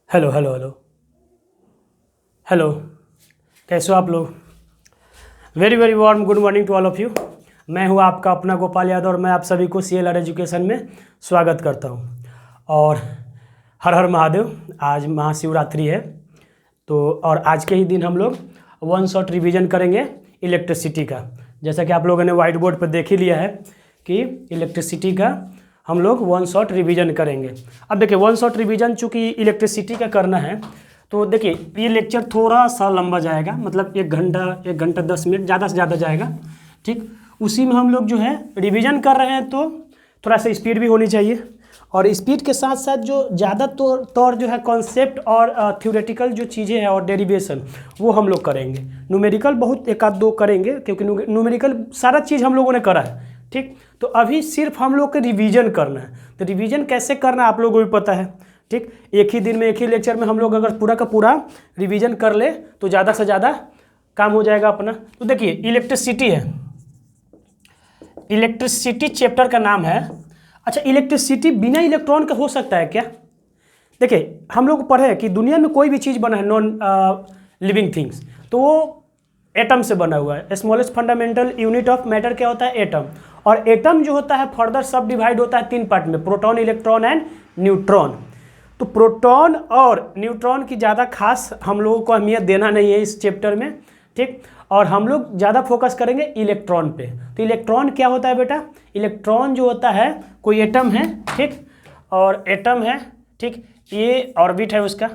Hello hello hello hello. कैसे हो आप लोग? Very very warm good morning to all of you. मैं हूं आपका अपना गोपाल यादव और मैं आप सभी को CLR एजुकेशन में स्वागत करता हूं। और हर हर महादेव। आज महाशिवरात्रि है तो और आज के ही दिन हम लोग वन शॉट रिवीजन करेंगे इलेक्ट्रिसिटी का। जैसा कि आप लोगों ने वाइट बोर्ड पर देख ही लिया है कि इलेक्ट्रिसिटी का हम लोग वन शॉट रिवीजन करेंगे। अब देखिए वन शॉट रिवीजन चूँकि इलेक्ट्रिसिटी का करना है तो देखिए ये लेक्चर थोड़ा सा लंबा जाएगा, मतलब 1 घंटा 10 मिनट ज़्यादा से ज़्यादा जाएगा। ठीक, उसी में हम लोग जो है रिवीजन कर रहे हैं तो थोड़ा सा स्पीड भी होनी चाहिए और स्पीड के साथ साथ जो ज़्यादा तौर जो है कॉन्सेप्ट और थ्योरेटिकल जो चीज़ें हैं और डेरिवेशन वो हम लोग करेंगे। न्यूमेरिकल बहुत एक आध दो करेंगे क्योंकि न्यूमेरिकल सारा चीज़ हम लोगों ने करा है। ठीक, तो अभी सिर्फ हम लोग को रिवीजन करना है। तो रिवीजन कैसे करना है आप लोगों को भी पता है। ठीक, एक ही दिन में एक ही लेक्चर में हम लोग अगर पूरा का पूरा रिवीजन कर ले तो ज़्यादा से ज़्यादा काम हो जाएगा अपना। तो देखिए इलेक्ट्रिसिटी है, इलेक्ट्रिसिटी चैप्टर का नाम है। अच्छा, इलेक्ट्रिसिटी बिना इलेक्ट्रॉन का हो सकता है क्या? देखिए हम लोग पढ़े कि दुनिया में कोई भी चीज़ बना है नॉन लिविंग थिंग्स तो वो एटम से बना हुआ है। Smallest fundamental unit of matter क्या होता है? एटम। और एटम जो होता है फर्दर सब डिवाइड होता है 3 पार्ट में, प्रोटॉन, इलेक्ट्रॉन एंड न्यूट्रॉन। तो प्रोटॉन और न्यूट्रॉन की ज़्यादा खास हम लोगों को अहमियत देना नहीं है इस चैप्टर में। ठीक, और हम लोग ज़्यादा फोकस करेंगे इलेक्ट्रॉन पे। तो इलेक्ट्रॉन क्या होता है बेटा? इलेक्ट्रॉन जो होता है कोई एटम है, ठीक, और एटम है, ठीक, ये ऑर्बिट है उसका।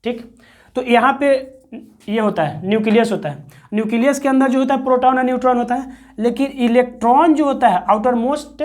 ठीक, तो यहाँ पे ये होता है न्यूक्लियस होता है। न्यूक्लियस के अंदर जो होता है प्रोटॉन और न्यूट्रॉन होता है। लेकिन इलेक्ट्रॉन जो होता है आउटर मोस्ट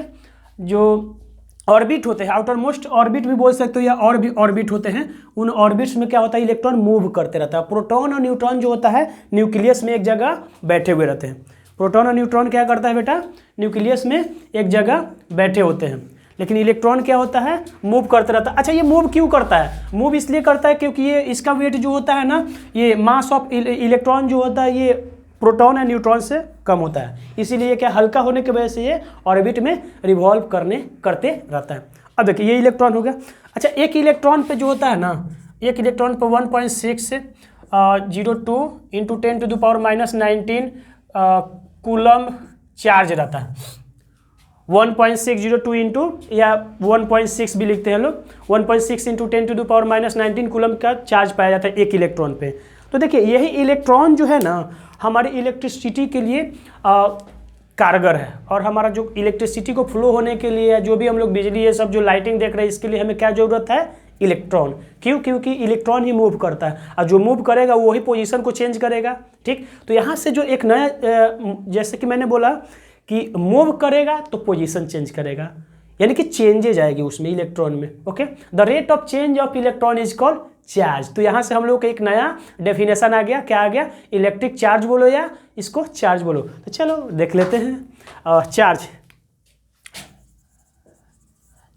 जो ऑर्बिट होते हैं, आउटर मोस्ट ऑर्बिट भी बोल सकते हो या और भी ऑर्बिट होते हैं, उन ऑर्बिट्स में क्या होता है इलेक्ट्रॉन मूव करते रहता है। प्रोटॉन और न्यूट्रॉन जो होता है न्यूक्लियस में एक जगह बैठे हुए रहते हैं। प्रोटॉन और न्यूट्रॉन क्या करता है बेटा? न्यूक्लियस में एक जगह बैठे होते हैं। लेकिन इलेक्ट्रॉन क्या होता है? मूव करता रहता है। अच्छा, ये मूव क्यों करता है? मूव इसलिए करता है क्योंकि ये इसका वेट जो होता है ना, ये मास ऑफ इलेक्ट्रॉन जो होता है ये प्रोटॉन और न्यूट्रॉन से कम होता है, इसीलिए क्या हल्का होने की वजह से ये ऑर्बिट में रिवॉल्व करते रहता है। अब देखिए ये इलेक्ट्रॉन हो गया। अच्छा, एक इलेक्ट्रॉन पे जो होता है ना, एक इलेक्ट्रॉन पे 1.602 इंटू 10⁻⁻19 कूलम चार्ज रहता है। 1.602 इंटू या 1.6 भी लिखते हैं लोग, 1.6 इंटू 10⁻⁻19 कूलम का चार्ज पाया जाता है एक इलेक्ट्रॉन पे। तो देखिए यही इलेक्ट्रॉन जो है ना हमारी इलेक्ट्रिसिटी के लिए कारगर है। और हमारा जो इलेक्ट्रिसिटी को फ्लो होने के लिए जो भी हम लोग बिजली ये सब जो लाइटिंग देख रहे हैं इसके लिए हमें क्या ज़रूरत है? इलेक्ट्रॉन। क्यों? क्योंकि इलेक्ट्रॉन ही मूव करता है और जो मूव करेगा वही पोजीशन को चेंज करेगा। ठीक, तो यहाँ से जो एक नया जैसे कि मैंने बोला कि मूव करेगा तो पोजीशन चेंज करेगा, यानी कि चेंजेज आएगी उसमें इलेक्ट्रॉन में। Okay, the rate of change of electron is called charge. तो यहाँ से हम लोग का एक नया डेफिनेशन आ गया। क्या आ गया? इलेक्ट्रिक चार्ज बोलो या इसको चार्ज बोलो। तो चलो देख लेते हैं। चार्ज,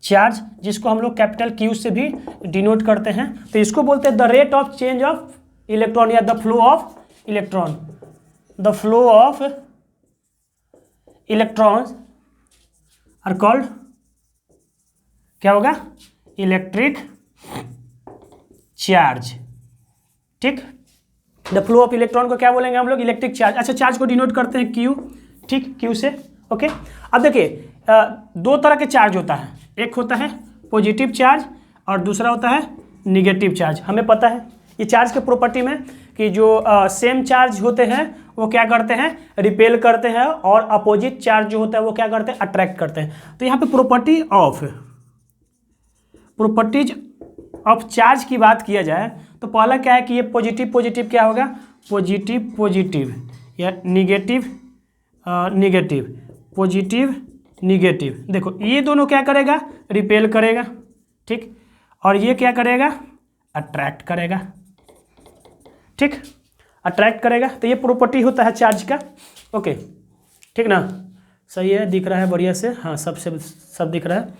चार्ज जिसको हम लोग कैपिटल Q से भी डिनोट करते हैं, तो इसको बोलते हैं the rate of change of electron या the flow of electron. The flow of electrons are called क्या होगा? Electric charge. ठीक, द फ्लो ऑफ इलेक्ट्रॉन को क्या बोलेंगे हम लोग? Electric charge. अच्छा, चार्ज को डिनोट करते हैं Q। ठीक, Q से। ओके, अब देखिए 2 तरह के चार्ज होता है, एक होता है पॉजिटिव चार्ज और दूसरा होता है निगेटिव चार्ज। हमें पता है ये चार्ज के प्रॉपर्टी में कि जो सेम चार्ज होते हैं वो क्या करते हैं? रिपेल करते हैं, और अपोजिट चार्ज जो होता है वो क्या करते हैं? अट्रैक्ट करते हैं। तो यहाँ पे प्रॉपर्टीज ऑफ चार्ज की बात किया जाए तो पहला क्या है कि ये पॉजिटिव पॉजिटिव क्या होगा? पॉजिटिव पॉजिटिव या निगेटिव निगेटिव, पॉजिटिव निगेटिव। देखो ये दोनों क्या करेगा? रिपेल करेगा। ठीक, और ये क्या करेगा? अट्रैक्ट करेगा। ठीक, अट्रैक्ट करेगा। तो ये प्रॉपर्टी होता है चार्ज का। ओके, ठीक ना? सही है, दिख रहा है बढ़िया से? हाँ, सब दिख रहा है।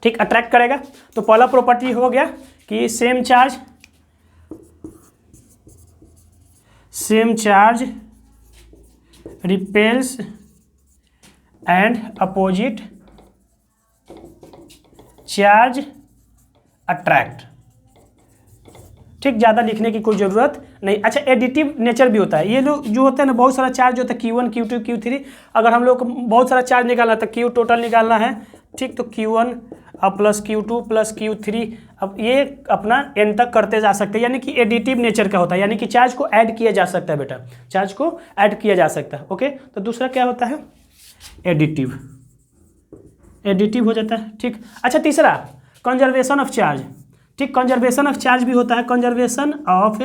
ठीक, अट्रैक्ट करेगा। तो पहला प्रॉपर्टी हो गया कि same charge repels and opposite charge attract. ठीक, ज़्यादा लिखने की कोई ज़रूरत नहीं। अच्छा, एडिटिव नेचर भी होता है। ये जो होता है ना, बहुत सारा चार्ज होता है Q1 Q2 Q3। अगर हम लोग को बहुत सारा चार्ज निकालना है तो Q टोटल निकालना है, ठीक, तो Q1 अब प्लस Q2 प्लस Q3, अब ये अपना n तक करते जा सकते हैं, यानी कि एडिटिव नेचर का होता है, यानी कि चार्ज को ऐड किया जा सकता है बेटा, चार्ज को ऐड किया जा सकता है। ओके, तो दूसरा क्या होता है, एडिटिव, एडिटिव हो जाता है, ठीक। अच्छा, तीसरा कंजर्वेशन ऑफ चार्ज, ठीक, कंजर्वेशन ऑफ चार्ज भी होता है। कंजर्वेशन ऑफ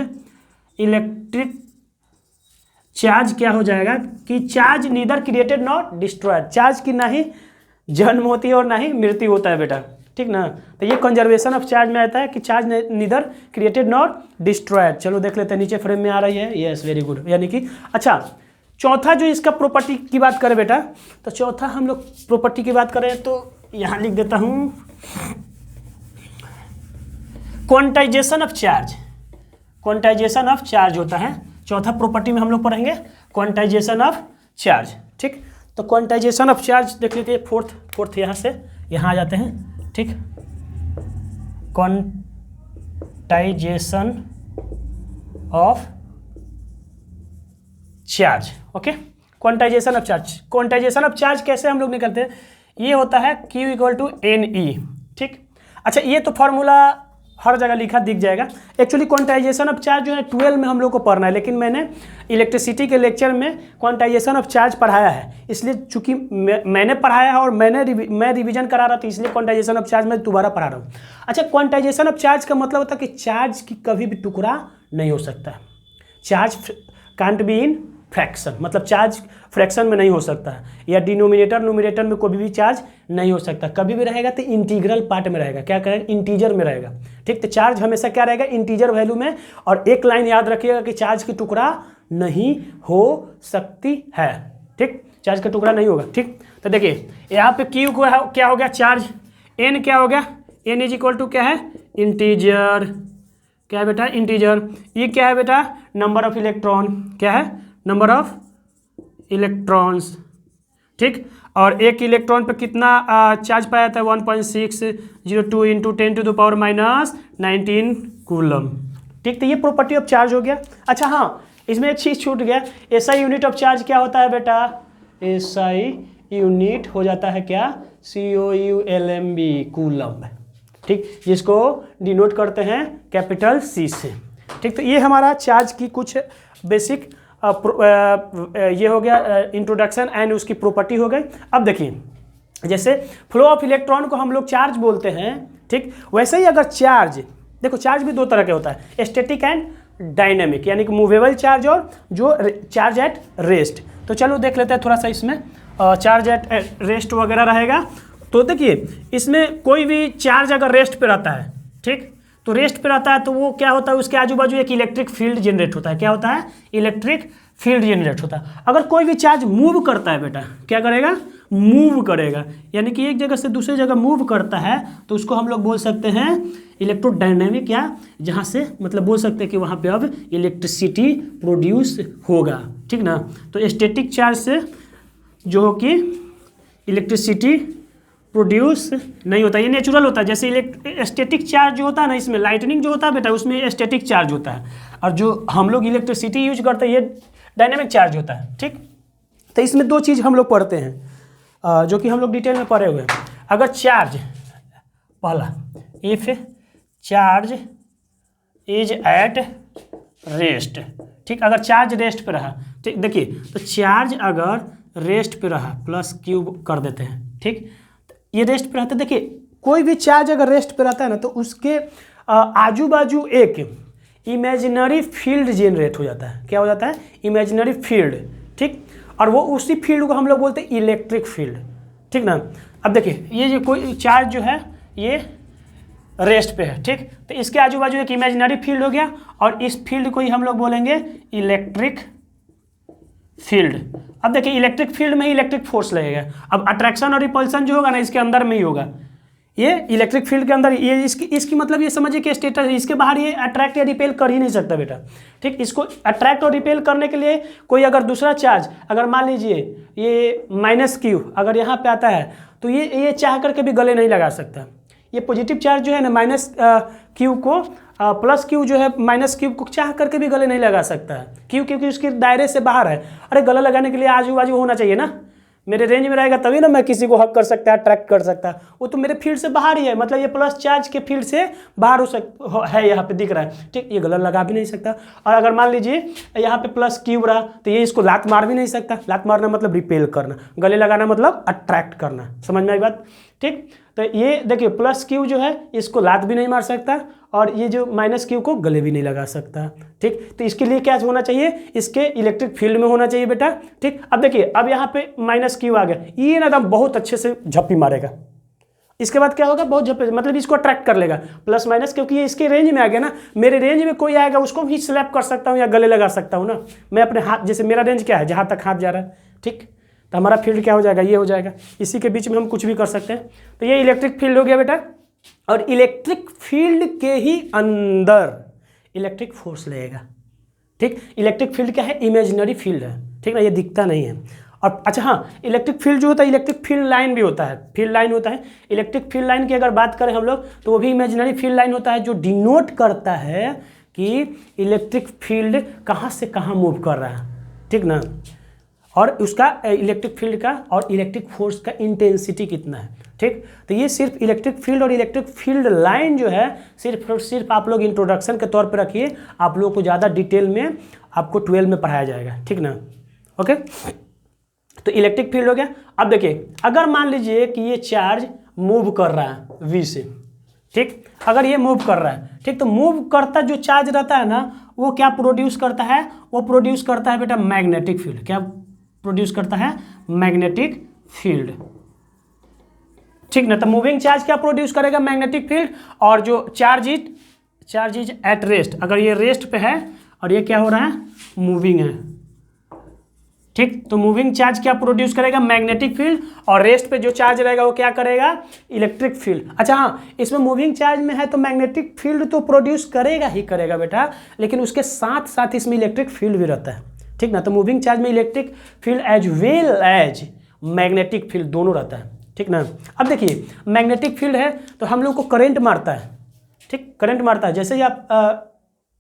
इलेक्ट्रिक चार्ज क्या हो जाएगा कि charge neither created not destroyed, charge की ना ही जन्म होती है और ना ही मृत्यु होता है बेटा, ठीक ना। तो ये कंजर्वेशन ऑफ चार्ज में आता है कि charge neither created not destroyed. चलो देख लेते हैं, नीचे फ्रेम में आ रही है, यस वेरी गुड। यानी कि अच्छा, चौथा जो इसका प्रॉपर्टी की बात करें बेटा, तो चौथा हम लोग प्रॉपर्टी की बात करें तो यहाँ लिख देता हूँ, quantization of charge, quantization of charge होता है चौथा प्रॉपर्टी में हम लोग पढ़ेंगे, क्वांटाइजेशन ऑफ चार्ज, ठीक। तो क्वांटाइजेशन ऑफ चार्ज देख लीजिए, फोर्थ यहाँ से यहाँ आ जाते हैं, ठीक। Quantization of charge, okay, quantization of charge. Quantization of charge कैसे हम लोग निकलते हैं, ये होता है Q इक्वल टू NE, ठीक। अच्छा, ये तो फॉर्मूला हर जगह लिखा दिख जाएगा। एक्चुअली क्वांटाइजेशन ऑफ चार्ज जो है 12 में हम लोग को पढ़ना है, लेकिन मैंने इलेक्ट्रिसिटी के लेक्चर में क्वांटाइजेशन ऑफ चार्ज पढ़ाया है, इसलिए चूंकि मैंने पढ़ाया है और मैं रिवीजन करा रहा था, इसलिए क्वांटाइजेशन ऑफ चार्ज में दोबारा पढ़ा रहा हूँ। अच्छा, क्वांटाइजेशन ऑफ चार्ज का मतलब होता है कि चार्ज की कभी भी टुकड़ा नहीं हो सकता, charge can't be in fraction, मतलब चार्ज फ्रैक्शन में नहीं हो सकता है, या डिनोमिनेटर न्यूमरेटर में कोई भी चार्ज नहीं हो सकता। कभी भी रहेगा तो इंटीग्रल पार्ट में रहेगा, क्या करेगा, इंटीजर में रहेगा, ठीक। तो चार्ज हमेशा क्या रहेगा, इंटीजर वैल्यू में। और एक लाइन याद रखिएगा कि चार्ज की टुकड़ा नहीं हो सकती है, ठीक, चार्ज का टुकड़ा नहीं होगा, ठीक। तो देखिए यहाँ पे Q को क्या हो गया, चार्ज, N क्या हो गया, N इज इक्वल टू क्या है, इंटीजर, क्या है बेटा, इंटीजर। ये क्या है बेटा, नंबर ऑफ इलेक्ट्रॉन, क्या है, नंबर ऑफ इलेक्ट्रॉन्स, ठीक। और एक इलेक्ट्रॉन पे कितना चार्ज पाया था, 1.602 इंटू 10⁻⁻19 कूलम, ठीक। तो ये प्रॉपर्टी ऑफ चार्ज हो गया। अच्छा हाँ, इसमें एक चीज़ छूट गया, SI यूनिट ऑफ चार्ज क्या होता है बेटा, SI यूनिट हो जाता है क्या, COULMB, कूलम, ठीक, जिसको डिनोट करते हैं कैपिटल C से, ठीक। तो ये हमारा चार्ज की कुछ बेसिक ये हो गया इंट्रोडक्शन एंड उसकी प्रॉपर्टी हो गई। अब देखिए, जैसे फ्लो ऑफ इलेक्ट्रॉन को हम लोग चार्ज बोलते हैं, ठीक, वैसे ही अगर चार्ज, देखो चार्ज भी दो तरह के होता है, स्टैटिक एंड डायनेमिक, यानी कि मूवेबल चार्ज और जो चार्ज एट रेस्ट। तो चलो देख लेते हैं थोड़ा सा, इसमें चार्ज एट रेस्ट वगैरह रहेगा। तो देखिए, इसमें कोई भी चार्ज अगर रेस्ट पे रहता है, ठीक, तो रेस्ट पे रहता है तो वो क्या होता है, उसके आजू बाजू एक इलेक्ट्रिक फील्ड जनरेट होता है, क्या होता है, इलेक्ट्रिक फील्ड जनरेट होता है। अगर कोई भी चार्ज मूव करता है बेटा, क्या करेगा, मूव करेगा, यानी कि एक जगह से दूसरी जगह मूव करता है, तो उसको हम लोग बोल सकते हैं इलेक्ट्रोडायनेमिक, या जहाँ से मतलब बोल सकते हैं कि वहाँ पे अब इलेक्ट्रिसिटी प्रोड्यूस होगा, ठीक ना। तो स्टैटिक चार्ज से जो कि इलेक्ट्रिसिटी प्रोड्यूस नहीं होता, ये नेचुरल होता है। जैसे स्टैटिक चार्ज जो होता है ना, इसमें लाइटनिंग जो होता है बेटा, उसमें स्टैटिक चार्ज होता है, और जो हम लोग इलेक्ट्रिसिटी यूज करते हैं ये डायनेमिक चार्ज होता है, ठीक। तो इसमें दो चीज़ हम लोग पढ़ते हैं जो कि हम लोग डिटेल में पढ़े हुए हैं। अगर चार्ज, पहला, if charge is at rest, ठीक, अगर चार्ज रेस्ट पे रहा, ठीक, देखिए तो चार्ज अगर रेस्ट पे रहा, प्लस क्यू कर देते हैं, ठीक, ये रेस्ट पे रहता है। देखिए कोई भी चार्ज अगर रेस्ट पे रहता है ना, तो उसके आजू बाजू एक इमेजिनरी फील्ड जनरेट हो जाता है, क्या हो जाता है, इमेजिनरी फील्ड, ठीक। और वो उसी फील्ड को हम लोग बोलते हैं इलेक्ट्रिक फील्ड, ठीक ना। अब देखिए ये जो कोई चार्ज जो है ये रेस्ट पे है, ठीक, तो इसके आजू बाजू एक इमेजिनरी फील्ड हो गया, और इस फील्ड को ही हम लोग बोलेंगे इलेक्ट्रिक फील्ड। अब देखिए इलेक्ट्रिक फील्ड में ही इलेक्ट्रिक फोर्स लगेगा। अब अट्रैक्शन और रिपल्सन जो होगा ना, इसके अंदर में ही होगा, ये इलेक्ट्रिक फील्ड के अंदर, ये इसकी मतलब ये समझिए कि स्टेटस, इसके बाहर ये अट्रैक्ट या रिपेल कर ही नहीं सकता बेटा, ठीक। इसको अट्रैक्ट और रिपेल करने के लिए कोई अगर दूसरा चार्ज, अगर मान लीजिए ये -Q अगर यहाँ पे आता है, तो ये चाह करके भी गले नहीं लगा सकता। ये पॉजिटिव चार्ज जो है ना, क्यू को प्लस क्यू जो है माइनस क्यू को चाह करके भी गले नहीं लगा सकता है। क्यों? क्योंकि उसके दायरे से बाहर है। अरे गला लगाने के लिए आजू बाजू होना चाहिए ना, मेरे रेंज में रहेगा तभी ना मैं किसी को हक कर सकता है, अट्रैक्ट कर सकता है। वो तो मेरे फील्ड से बाहर ही है, मतलब ये प्लस चार्ज के फील्ड से बाहर है, यहाँ पे दिख रहा है, ठीक। ये गलत लगा भी नहीं सकता। और अगर मान लीजिए यहाँ पे प्लस क्यू रहा तो ये इसको लात मार भी नहीं सकता। लात मारना मतलब रिपेल करना, गले लगाना मतलब अट्रैक्ट करना। समझ में आई बात, ठीक। तो ये देखिए प्लस क्यू जो है इसको लात भी नहीं मार सकता और ये जो माइनस क्यू को गले भी नहीं लगा सकता, ठीक। तो इसके लिए क्या होना चाहिए, इसके इलेक्ट्रिक फील्ड में होना चाहिए बेटा, ठीक। अब देखिए अब यहाँ पे माइनस क्यू आ गया, ये ना एकदम बहुत अच्छे से झप्पी मारेगा। इसके बाद क्या होगा, बहुत झप्पी, मतलब इसको अट्रैक्ट कर लेगा प्लस माइनस, क्योंकि ये इसके रेंज में आ गया ना। मेरे रेंज में कोई आएगा उसको भी स्लैप कर सकता हूँ या गले लगा सकता हूँ ना। मैं अपने हाथ, जैसे मेरा रेंज क्या है, जहाँ तक हाथ जा रहा है, ठीक। तो हमारा फील्ड क्या हो जाएगा, ये हो जाएगा। इसी के बीच में हम कुछ भी कर सकते हैं। तो ये इलेक्ट्रिक फील्ड हो गया बेटा। और इलेक्ट्रिक फील्ड के ही अंदर इलेक्ट्रिक फोर्स लगेगा, ठीक। इलेक्ट्रिक फील्ड क्या है, इमेजिनरी फील्ड है, ठीक ना, ये दिखता नहीं है। और अच्छा हाँ, इलेक्ट्रिक फील्ड जो होता है, इलेक्ट्रिक फील्ड लाइन भी होता है, फील्ड लाइन होता है। इलेक्ट्रिक फील्ड लाइन की अगर बात करें हम लोग तो वो भी इमेजिनरी फील्ड लाइन होता है, जो डिनोट करता है कि इलेक्ट्रिक फील्ड कहाँ से कहाँ मूव कर रहा है, ठीक ना। और उसका इलेक्ट्रिक फील्ड का और इलेक्ट्रिक फोर्स का इंटेंसिटी कितना है, ठीक। तो ये सिर्फ इलेक्ट्रिक फील्ड और इलेक्ट्रिक फील्ड लाइन जो है सिर्फ आप लोग इंट्रोडक्शन के तौर पे रखिए। आप लोगों को ज़्यादा डिटेल में आपको 12 में पढ़ाया जाएगा, ठीक ना। ओके, तो इलेक्ट्रिक फील्ड हो गया। अब देखिए अगर मान लीजिए कि ये चार्ज मूव कर रहा है V से, ठीक। अगर ये मूव कर रहा है, ठीक, तो मूव करता जो चार्ज रहता है ना, वो क्या प्रोड्यूस करता है, वो प्रोड्यूस करता है बेटा मैग्नेटिक फील्ड। क्या प्रोड्यूस करता है, मैग्नेटिक फील्ड, ठीक ना। तो मूविंग चार्ज क्या प्रोड्यूस करेगा, मैग्नेटिक फील्ड। और जो चार्ज इज एट रेस्ट, अगर ये रेस्ट पे है और ये क्या हो रहा है, मूविंग है, ठीक। तो मूविंग चार्ज क्या प्रोड्यूस करेगा, मैग्नेटिक फील्ड। और रेस्ट पे जो चार्ज रहेगा वो क्या करेगा, इलेक्ट्रिक फील्ड। अच्छा हाँ, इसमें मूविंग चार्ज में है तो मैग्नेटिक फील्ड तो प्रोड्यूस करेगा ही करेगा बेटा, लेकिन उसके साथ साथ इसमें इलेक्ट्रिक फील्ड भी रहता है, ठीक ना। तो मूविंग चार्ज में electric field as well as magnetic field दोनों रहता है, ठीक ना। अब देखिए मैग्नेटिक फील्ड है तो हम लोग को करंट मारता है, ठीक, करंट मारता है। जैसे ही आप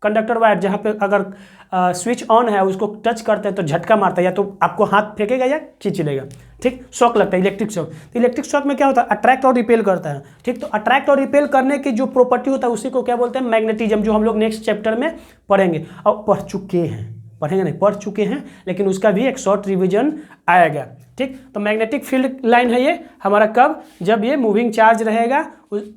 कंडक्टर वायर जहाँ पे अगर स्विच ऑन है उसको टच करते हैं तो झटका मारता है, या तो आपको हाथ फेंकेगा या खींच लेगा, ठीक। शॉक लगता है, इलेक्ट्रिक शॉक। तो इलेक्ट्रिक शॉक में क्या होता है, अट्रैक्ट और रिपेल करता है, ठीक। तो अट्रैक्ट और रिपेल करने की जो प्रॉपर्टी होता है उसी को क्या बोलते हैं, मैग्नेटिज्म, जो हम लोग नेक्स्ट चैप्टर में पढ़ेंगे और पढ़ चुके हैं, पढ़ेंगे नहीं पढ़ चुके हैं, लेकिन उसका भी एक शॉर्ट रिवीजन आएगा, ठीक। तो मैग्नेटिक फील्ड लाइन है ये हमारा कब, जब ये मूविंग चार्ज रहेगा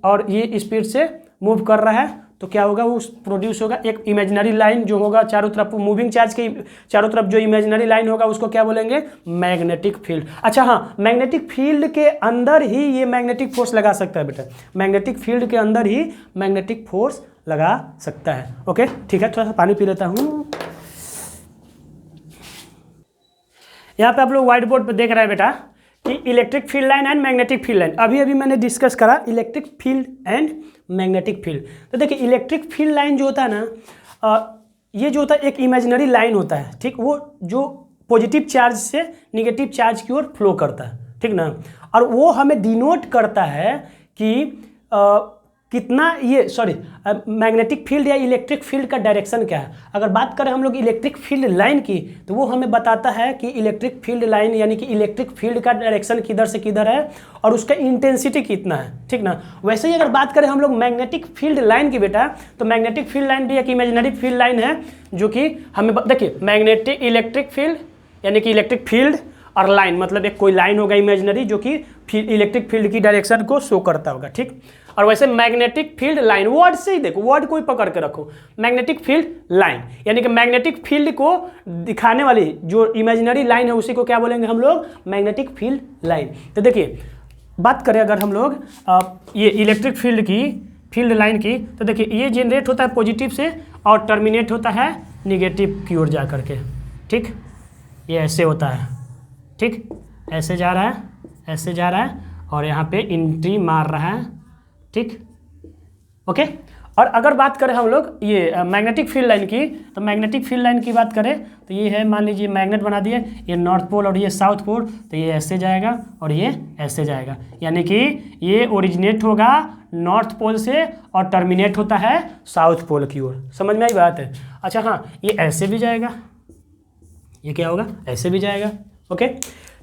और ये स्पीड से मूव कर रहा है तो क्या होगा, वो प्रोड्यूस होगा एक इमेजिनरी लाइन जो होगा चारों तरफ, मूविंग चार्ज के चारों तरफ जो इमेजिनरी लाइन होगा उसको क्या बोलेंगे, मैग्नेटिक फील्ड। अच्छा हाँ, मैग्नेटिक फील्ड के अंदर ही ये मैग्नेटिक फोर्स लगा सकता है बेटा, मैग्नेटिक फील्ड के अंदर ही मैग्नेटिक फोर्स लगा सकता है। ओके ठीक है, थोड़ा सा पानी पी लेता हूँ। यहाँ पे आप लोग व्हाइट बोर्ड पे देख रहे हैं बेटा कि electric field line and magnetic field line. अभी अभी मैंने डिस्कस करा electric field and magnetic field. तो देखिए इलेक्ट्रिक फील्ड लाइन जो होता है ना, ये जो होता है एक इमेजिनरी लाइन होता है, ठीक। वो जो पॉजिटिव चार्ज से निगेटिव चार्ज की ओर फ्लो करता है, ठीक ना। और वो हमें डिनोट करता है कि कितना ये मैग्नेटिक फील्ड या इलेक्ट्रिक फील्ड का डायरेक्शन क्या है। अगर बात करें हम लोग इलेक्ट्रिक फील्ड लाइन की तो वो हमें बताता है कि इलेक्ट्रिक फील्ड लाइन यानी कि इलेक्ट्रिक फील्ड का डायरेक्शन किधर से किधर है और उसका इंटेंसिटी कितना है, ठीक ना। वैसे ही अगर बात करें हम लोग मैग्नेटिक फील्ड लाइन की बेटा, तो मैग्नेटिक फील्ड लाइन भी एक इमेजिनरी फील्ड लाइन है जो कि हमें देखिए मैग्नेटिक इलेक्ट्रिक फील्ड यानी कि इलेक्ट्रिक फील्ड और लाइन मतलब एक कोई लाइन होगा इमेजिनरी जो कि इलेक्ट्रिक फील्ड की डायरेक्शन को शो करता होगा, ठीक। और वैसे मैग्नेटिक फील्ड लाइन वर्ड से ही देखो, वर्ड को ही पकड़ के रखो, मैग्नेटिक फील्ड लाइन यानी कि मैग्नेटिक फील्ड को दिखाने वाली जो इमेजिनरी लाइन है उसी को क्या बोलेंगे हम लोग, मैग्नेटिक फील्ड लाइन। तो देखिए बात करें अगर हम लोग ये इलेक्ट्रिक फील्ड की फील्ड लाइन की, तो देखिए ये जनरेट होता है पॉजिटिव से और टर्मिनेट होता है निगेटिव की ओर जा करके, ठीक। ये ऐसे होता है, ठीक, ऐसे जा रहा है, ऐसे जा रहा है और यहाँ पे एंट्री मार रहा है, ठीक, ओके। और अगर बात करें हम लोग ये मैग्नेटिक फील्ड लाइन की, तो मैग्नेटिक फील्ड लाइन की बात करें तो ये है, मान लीजिए मैग्नेट बना दिए, ये नॉर्थ पोल और ये साउथ पोल, तो ये ऐसे जाएगा और ये ऐसे जाएगा, यानी कि ये ओरिजिनेट होगा नॉर्थ पोल से और टर्मिनेट होता है साउथ पोल की ओर। समझ में आई बात है? अच्छा हाँ, ये ऐसे भी जाएगा, ये क्या होगा, ऐसे भी जाएगा। ओके,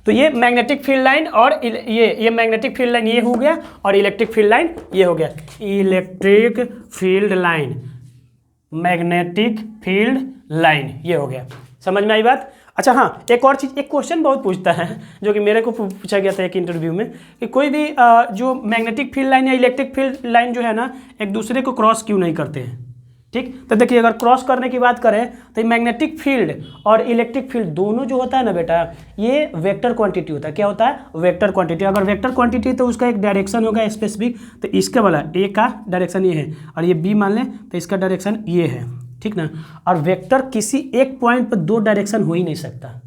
तो ये मैग्नेटिक फील्ड लाइन और ये मैग्नेटिक फील्ड लाइन ये हो गया और इलेक्ट्रिक फील्ड लाइन ये हो गया। Electric field line, magnetic field line ये हो गया। समझ में आई बात? अच्छा हाँ, एक और चीज़, एक क्वेश्चन बहुत पूछता है जो कि मेरे को पूछा गया था एक इंटरव्यू में, कि कोई भी जो मैग्नेटिक फील्ड लाइन या इलेक्ट्रिक फील्ड लाइन जो है ना, एक दूसरे को क्रॉस क्यों नहीं करते हैं। ठीक, तो देखिए अगर क्रॉस करने की बात करें तो मैग्नेटिक फील्ड और इलेक्ट्रिक फील्ड दोनों जो होता है ना बेटा, ये वेक्टर क्वांटिटी होता है। क्या होता है? Vector quantity. अगर वेक्टर क्वांटिटी तो उसका एक डायरेक्शन होगा स्पेसिफिक, तो इसका वाला ए का डायरेक्शन ये है और ये बी मान लें तो इसका डायरेक्शन ये है। ठीक ना? और वेक्टर किसी एक पॉइंट पर दो डायरेक्शन हो ही नहीं सकता।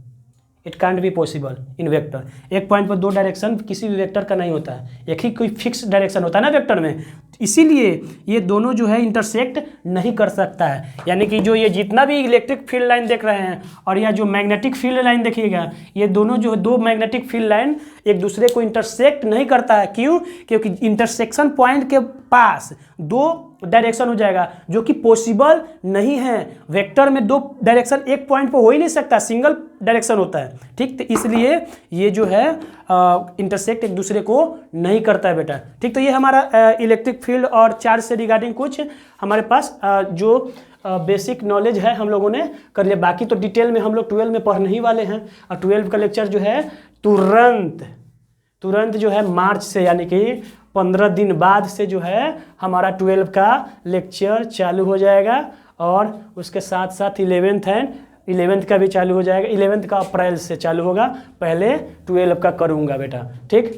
It can't be possible in vector. एक पॉइंट पर दो डायरेक्शन किसी भी वेक्टर का नहीं होता है, एक ही कोई फिक्स डायरेक्शन होता है ना वेक्टर में। इसीलिए ये दोनों जो है इंटरसेक्ट नहीं कर सकता है। यानी कि जो ये जितना भी इलेक्ट्रिक फील्ड लाइन देख रहे हैं और या जो मैग्नेटिक फील्ड लाइन देखिएगा, ये दोनों जो दो मैग्नेटिक फील्ड लाइन एक दूसरे को इंटरसेक्ट नहीं करता है। क्यों? क्योंकि इंटरसेक्शन पॉइंट के पास दो डायरेक्शन हो जाएगा जो कि पॉसिबल नहीं है। वेक्टर में दो डायरेक्शन एक पॉइंट पर हो ही नहीं सकता, सिंगल डायरेक्शन होता है। ठीक, तो इसलिए ये जो है इंटरसेक्ट एक दूसरे को नहीं करता है बेटा। ठीक, तो ये हमारा इलेक्ट्रिक फील्ड और चार्ज से रिगार्डिंग कुछ हमारे पास जो बेसिक नॉलेज है हम लोगों ने कर लिया। बाकी तो डिटेल में हम लोग 12 में पढ़ने ही वाले हैं और 12 का लेक्चर जो है तुरंत जो है मार्च से, यानी कि 15 दिन बाद से जो है हमारा 12 का लेक्चर चालू हो जाएगा और उसके साथ साथ 11th का भी चालू हो जाएगा। 11th का अप्रैल से चालू होगा, पहले 12 का करूँगा बेटा। ठीक,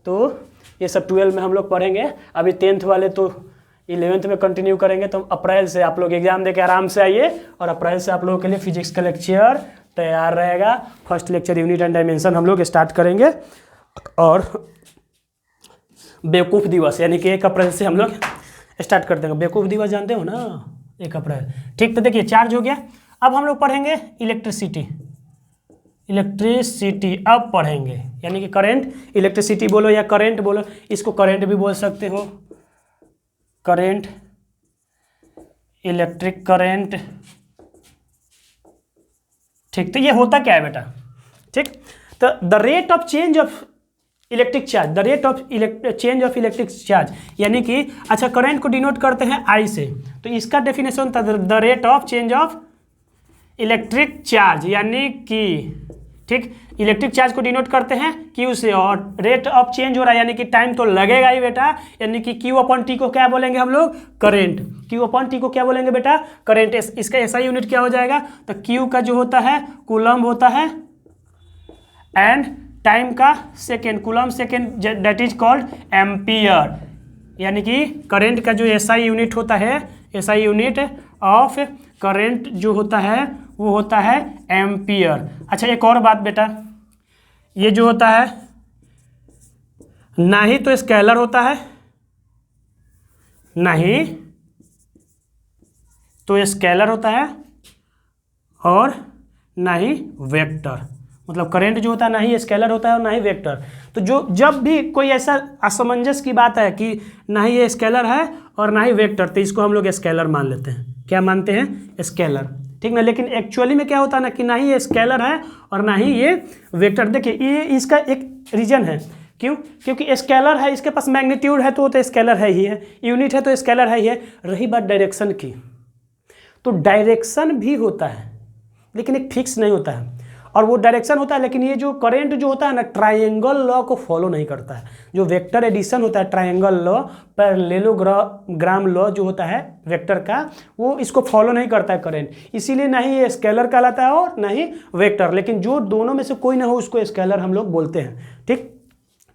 तो ये सब 12 में हम लोग पढ़ेंगे। अभी 10th वाले तो 11th में कंटिन्यू करेंगे। तो अप्रैल से आप लोग एग्जाम देके आराम से आइए और अप्रैल से आप लोगों के लिए फिजिक्स का लेक्चर तैयार रहेगा। First lecture unit and dimension हम लोग स्टार्ट करेंगे और बेवकूफ़ दिवस यानी कि 1 अप्रैल से हम लोग स्टार्ट कर देंगे। बेवकूफ़ दिवस जानते हो ना, 1 अप्रैल। ठीक, तो देखिए चार्ज हो गया। अब हम लोग पढ़ेंगे इलेक्ट्रिसिटी अब पढ़ेंगे, यानी कि करंट। इलेक्ट्रिसिटी बोलो या करंट बोलो, इसको करंट भी बोल सकते हो, करंट, इलेक्ट्रिक करंट। ठीक, तो ये होता क्या है बेटा? ठीक, तो the rate of change of electric charge, the rate of change of electric charge, यानी कि अच्छा करंट को डिनोट करते हैं आई से, तो इसका डेफिनेशन था the rate of change of electric charge, यानी कि ठीक इलेक्ट्रिक चार्ज को डिनोट करते हैं क्यू से और रेट ऑफ चेंज हो रहा है, यानी कि टाइम तो लगेगा ही बेटा। यानी कि क्यू अपॉन टी को क्या बोलेंगे हम लोग? करंट। क्यू अपॉन टी को क्या बोलेंगे बेटा? करंट। इसका ऐसा यूनिट क्या हो जाएगा? तो क्यू का जो होता है कूलम होता है एंड टाइम का second, coulomb second, that is called ampere. यानी कि करंट का जो एसआई यूनिट होता है, एसआई यूनिट ऑफ करंट जो होता है वो होता है एम्पियर। अच्छा एक और बात बेटा, ये जो होता है ना ही तो स्केलर होता है, ना ही तो स्केलर होता है और ना ही वेक्टर। मतलब करंट जो होता है ना ही स्केलर होता है और ना ही वेक्टर। तो जब भी कोई ऐसा असमंजस की बात है कि ना ही ये स्केलर है और ना ही वेक्टर, तो इसको हम लोग स्केलर मान लेते हैं। क्या मानते हैं? स्केलर। ठीक ना? लेकिन एक्चुअली में क्या होता है ना कि ना ही ये स्केलर है और ना ही ये वेक्टर। देखिए ये इसका एक रीजन है। क्यों? क्योंकि स्केलर है, इसके पास मैग्नीट्यूड है तो स्केलर है ही है, यूनिट है तो स्केलर है ही है। रही बात डायरेक्शन की, तो डायरेक्शन भी होता है लेकिन एक फिक्स नहीं होता है, और वो डायरेक्शन होता है लेकिन ये जो करंट जो होता है ना ट्रायंगल लॉ को फॉलो नहीं करता है। जो वेक्टर एडिशन होता है ट्रायंगल लॉ, पैरेललोग्राम लॉ जो होता है वेक्टर का, वो इसको फॉलो नहीं करता है करंट। इसीलिए ना ही ये स्केलर कहलाता है और ना ही वेक्टर। लेकिन जो दोनों में से कोई ना हो उसको स्केलर हम लोग बोलते हैं।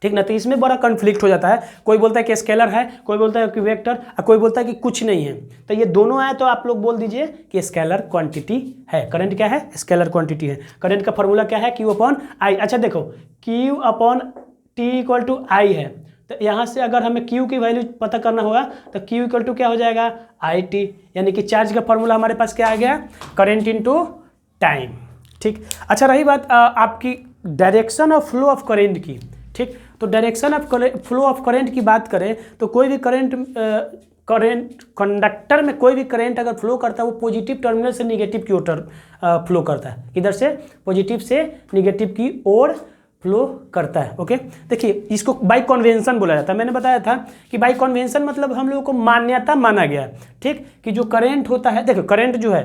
ठीक ना? तो इसमें बड़ा कन्फ्लिक्ट हो जाता है। कोई बोलता है कि स्केलर है, कोई बोलता है कि वेक्टर, और कोई बोलता है कि कुछ नहीं है। तो ये दोनों है तो आप लोग बोल दीजिए कि स्केलर क्वांटिटी है। करंट क्या है? स्केलर क्वांटिटी है। करंट का फॉर्मूला क्या है? Q upon I. अच्छा देखो, Q upon T equal to I है, तो यहाँ से अगर हमें क्यू की वैल्यू पता करना होगा तो क्यू इक्वल टू क्या हो जाएगा? I T. यानी कि चार्ज का फॉर्मूला हमारे पास क्या आ गया? Current into time. ठीक। अच्छा रही बात आपकी direction of flow of current की। ठीक, तो direction of flow of current की बात करें तो कोई भी कंडक्टर में कोई भी करंट अगर फ्लो करता है वो पॉजिटिव टर्मिनल से निगेटिव की ओर फ्लो करता है। किधर से? पॉजिटिव से निगेटिव की ओर फ्लो करता है। ओके, देखिए इसको बाय कन्वेंशन बोला जाता है। मैंने बताया था कि बाय कन्वेंशन मतलब हम लोगों को मान्यता माना गया है, ठीक, कि जो करंट होता है, देखो करंट जो है,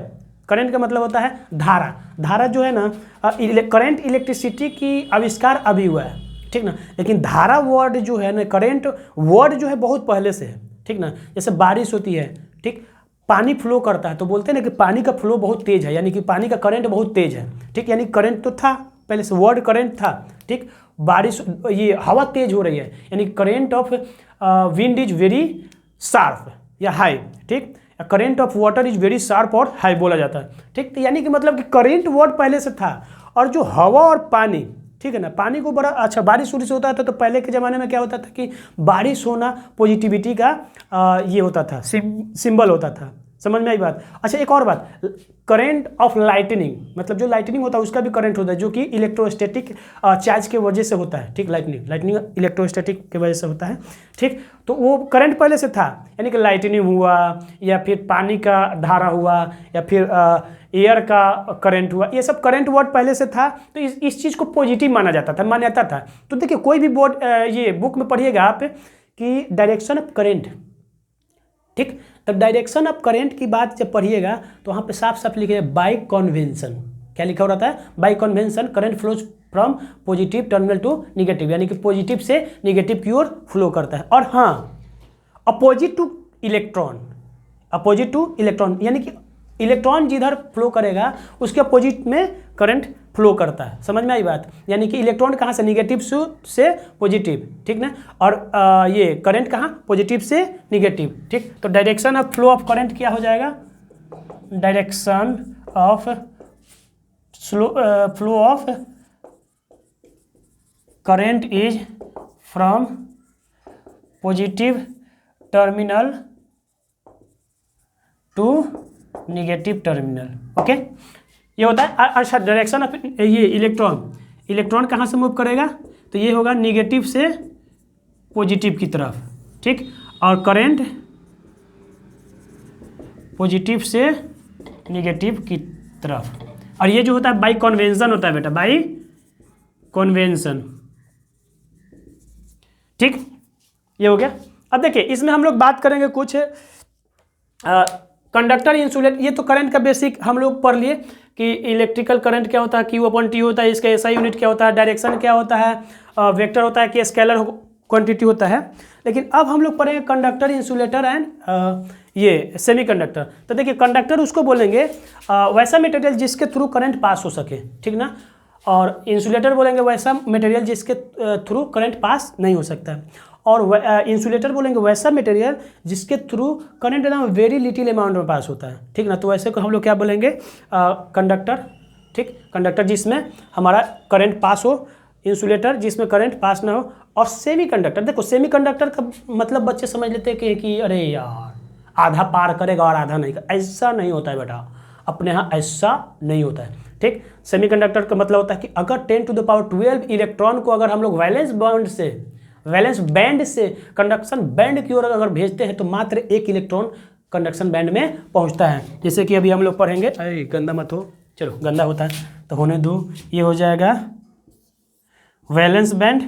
करंट का मतलब होता है धारा। धारा जो है ना, करंट इलेक्ट्रिसिटी की आविष्कार अभी हुआ है, ठीक ना, लेकिन धारा वर्ड जो है ना, करंट वर्ड जो है बहुत पहले से है, ठीक ना। जैसे बारिश होती है, ठीक, पानी फ्लो करता है तो बोलते हैं ना कि पानी का फ्लो बहुत तेज है, यानी कि पानी का करंट बहुत तेज है, ठीक, यानी करंट तो था पहले से, वर्ड करंट था, ठीक। बारिश, ये हवा तेज हो रही है, यानी current of wind is very sharp या हाई, ठीक। Current of water is very sharp और हाई बोला जाता है, ठीक। तो यानी कि मतलब कि करंट वर्ड पहले से था। और जो हवा और पानी, ठीक है ना, पानी को बड़ा अच्छा, बारिश उरिश होता था तो पहले के ज़माने में क्या होता था कि बारिश होना पॉजिटिविटी का ये होता था, सिंबल होता था। समझ में आई बात? अच्छा, एक और बात, करंट ऑफ लाइटनिंग, मतलब जो लाइटनिंग होता है उसका भी करंट होता है, जो कि इलेक्ट्रोस्टैटिक चार्ज के वजह से होता है, ठीक। लाइटनिंग इलेक्ट्रोस्टैटिक की वजह से होता है, ठीक। तो वो करंट पहले से था, यानी कि लाइटनिंग हुआ या फिर पानी का धारा हुआ या फिर एयर का करंट हुआ, ये सब करंट वर्ड पहले से था। तो इस चीज़ को पॉजिटिव माना जाता था, मान्यता था। तो देखिए कोई भी बोर्ड ये बुक में पढ़िएगा आप कि डायरेक्शन ऑफ करंट, ठीक, तो डायरेक्शन ऑफ करंट की बात जब पढ़िएगा तो वहाँ पे साफ साफ लिखे बाय कन्वेंशन। क्या लिखा हो रहता है? By convention current flows from positive terminal to negative, यानी कि पॉजिटिव से निगेटिव की ओर फ्लो करता है। और हाँ, opposite two electron, opposite two electron, यानी कि इलेक्ट्रॉन जिधर फ्लो करेगा उसके अपोजिट में करंट फ्लो करता है। समझ में आई बात? यानी कि इलेक्ट्रॉन कहाँ से? निगेटिव से पॉजिटिव, ठीक ना। और ये करंट कहाँ? पॉजिटिव से निगेटिव, ठीक। तो direction of flow of current क्या हो जाएगा? Direction of flow of current is from positive terminal to negative terminal. Okay, ये होता है। अच्छा, डायरेक्शन ऑफ ये इलेक्ट्रॉन कहाँ से मूव करेगा? तो ये होगा निगेटिव से पॉजिटिव की तरफ, ठीक। और करंट पॉजिटिव से निगेटिव की तरफ। और ये जो होता है बाय कन्वेंशन होता है बेटा, बाय कन्वेंशन, ठीक। ये हो गया। अब देखिए इसमें हम लोग बात करेंगे कुछ कंडक्टर इंसुलेटर। ये तो करंट का बेसिक हम लोग पढ़ लिए कि इलेक्ट्रिकल करंट क्या होता है, Q/T होता है, इसका SI यूनिट क्या होता है, डायरेक्शन क्या होता है, वेक्टर होता है कि स्केलर क्वांटिटी होता है। लेकिन अब हम लोग पढ़ेंगे कंडक्टर, इंसुलेटर एंड ये सेमीकंडक्टर। तो देखिए कंडक्टर उसको बोलेंगे वैसा मटेरियल जिसके थ्रू करंट पास हो सके, ठीक ना। और इंसुलेटर बोलेंगे वैसा मटेरियल जिसके थ्रू करंट पास नहीं हो सकता है। और इंसुलेटर बोलेंगे वैसा मटेरियल जिसके थ्रू करंट ना वेरी लिटिल अमाउंट में पास होता है, ठीक ना। तो वैसे को हम लोग क्या बोलेंगे? कंडक्टर, ठीक। कंडक्टर जिसमें हमारा करंट पास हो, इंसुलेटर जिसमें करंट पास ना हो, और सेमीकंडक्टर। देखो सेमीकंडक्टर का मतलब बच्चे समझ लेते हैं कि अरे यार आधा पार करेगा और आधा नहीं, ऐसा नहीं होता है बेटा, अपने यहाँ ऐसा नहीं होता है, ठीक। सेमीकंडक्टर का मतलब होता है कि अगर 10⁻12 इलेक्ट्रॉन को अगर हम लोग वैलेंस बैंड से कंडक्शन बैंड की ओर अगर भेजते हैं तो मात्र एक इलेक्ट्रॉन कंडक्शन बैंड में पहुंचता है। जैसे कि अभी हम लोग पढ़ेंगे, अरे गंदा मत हो, चलो गंदा होता है तो होने दो। ये हो जाएगा वैलेंस बैंड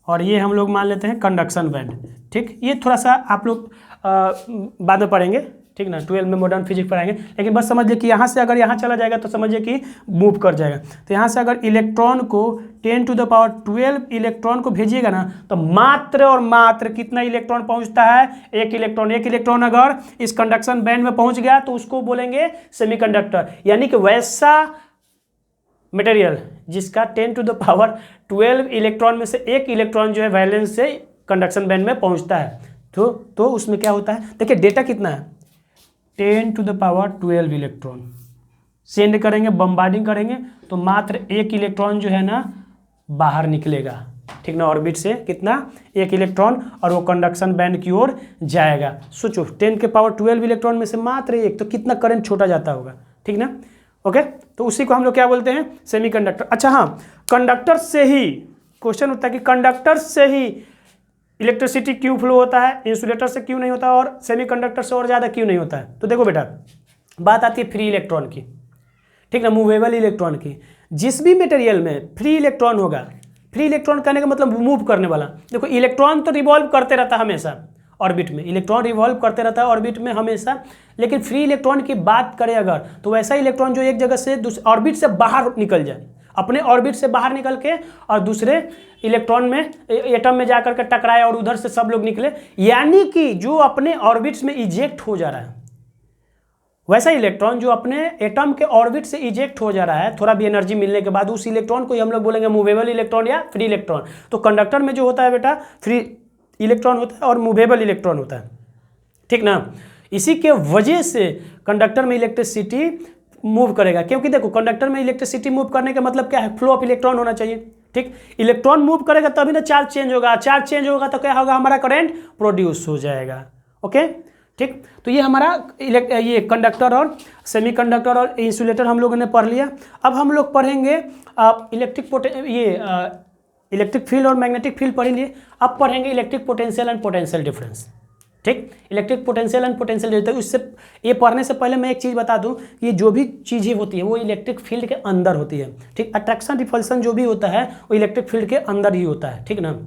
और ये हम लोग मान लेते हैं कंडक्शन बैंड, ठीक। ये थोड़ा सा आप लोग बाद में पढ़ेंगे, ठीक ना, 12 में मॉडर्न फिजिक्स पढ़ाएंगे। लेकिन बस समझिए कि यहाँ से अगर यहाँ चला जाएगा तो समझिए कि मूव कर जाएगा। तो यहाँ से अगर इलेक्ट्रॉन को 10⁻12 इलेक्ट्रॉन को भेजिएगा ना तो मात्र और मात्र कितना इलेक्ट्रॉन पहुँचता है? एक इलेक्ट्रॉन। एक इलेक्ट्रॉन अगर इस कंडक्शन बैंड में पहुँच गया तो उसको बोलेंगे सेमीकंडक्टर, यानी कि वैसा मटेरियल जिसका 10⁻12 इलेक्ट्रॉन में से एक इलेक्ट्रॉन जो है वैलेंस से कंडक्शन बैंड में पहुँचता है। तो उसमें क्या होता है? देखिए डेटा कितना है? 10⁻12 इलेक्ट्रॉन सेंड करेंगे, बम्बार्डिंग करेंगे तो मात्र एक इलेक्ट्रॉन जो है ना बाहर निकलेगा, ठीक ना, ऑर्बिट से। कितना? एक इलेक्ट्रॉन, और वो कंडक्शन बैंड की ओर जाएगा। सोचो 10⁻12 इलेक्ट्रॉन में से मात्र एक, तो कितना करंट छोटा जाता होगा, ठीक ना। ओके, तो उसी को हम लोग क्या बोलते हैं? सेमीकंडक्टर। अच्छा हाँ, कंडक्टर से ही क्वेश्चन होता है कि कंडक्टर से ही इलेक्ट्रिसिटी क्यों फ्लो होता है, इंसुलेटर से क्यों नहीं होता और सेमीकंडक्टर से और ज़्यादा क्यों नहीं होता है। तो देखो बेटा, बात आती है फ्री इलेक्ट्रॉन की, ठीक ना, मूवेबल इलेक्ट्रॉन की। जिस भी मटेरियल में फ्री इलेक्ट्रॉन होगा, फ्री इलेक्ट्रॉन कहने का मतलब मूव करने वाला। देखो इलेक्ट्रॉन तो रिवॉल्व करते रहता है हमेशा ऑर्बिट में, इलेक्ट्रॉन रिवॉल्व करते रहता है ऑर्बिट में हमेशा, लेकिन फ्री इलेक्ट्रॉन की बात करें अगर, तो वैसा इलेक्ट्रॉन जो एक जगह से दूसरे ऑर्बिट से बाहर निकल जाए, अपने ऑर्बिट से बाहर निकल के और दूसरे इलेक्ट्रॉन में एटम में जाकर के टकराए और उधर से सब लोग निकले, यानी कि जो अपने ऑर्बिट्स में इजेक्ट हो जा रहा है, वैसा इलेक्ट्रॉन जो अपने एटम के ऑर्बिट से इजेक्ट हो जा रहा है थोड़ा भी एनर्जी मिलने के बाद, उस इलेक्ट्रॉन को ही हम लोग बोलेंगे मूवेबल इलेक्ट्रॉन या फ्री इलेक्ट्रॉन। तो कंडक्टर में जो होता है बेटा फ्री इलेक्ट्रॉन होता है और मूवेबल इलेक्ट्रॉन होता है, ठीक ना। इसी के वजह से कंडक्टर में इलेक्ट्रिसिटी मूव करेगा, क्योंकि देखो कंडक्टर में इलेक्ट्रिसिटी मूव करने का मतलब क्या है, फ्लो ऑफ इलेक्ट्रॉन होना चाहिए, ठीक। इलेक्ट्रॉन मूव करेगा तभी ना चार्ज चेंज होगा, चार्ज चेंज होगा तो क्या होगा, हमारा करंट प्रोड्यूस हो जाएगा, ओके, ठीक। तो ये हमारा ये कंडक्टर और सेमीकंडक्टर और इंसुलेटर हम लोगों ने पढ़ लिया। अब हम लोग पढ़ेंगे इलेक्ट्रिक फील्ड और मैग्नेटिक फील्ड पढ़ लिए। अब पढ़ेंगे electric potential and potential difference, ठीक। Electric potential and potential difference, उससे ये पढ़ने से पहले मैं एक चीज़ बता दूं कि ये जो भी चीज़ें होती है वो इलेक्ट्रिक फील्ड के अंदर होती है, ठीक। अट्रैक्शन रिपल्सन जो भी होता है वो इलेक्ट्रिक फील्ड के अंदर ही होता है, ठीक ना,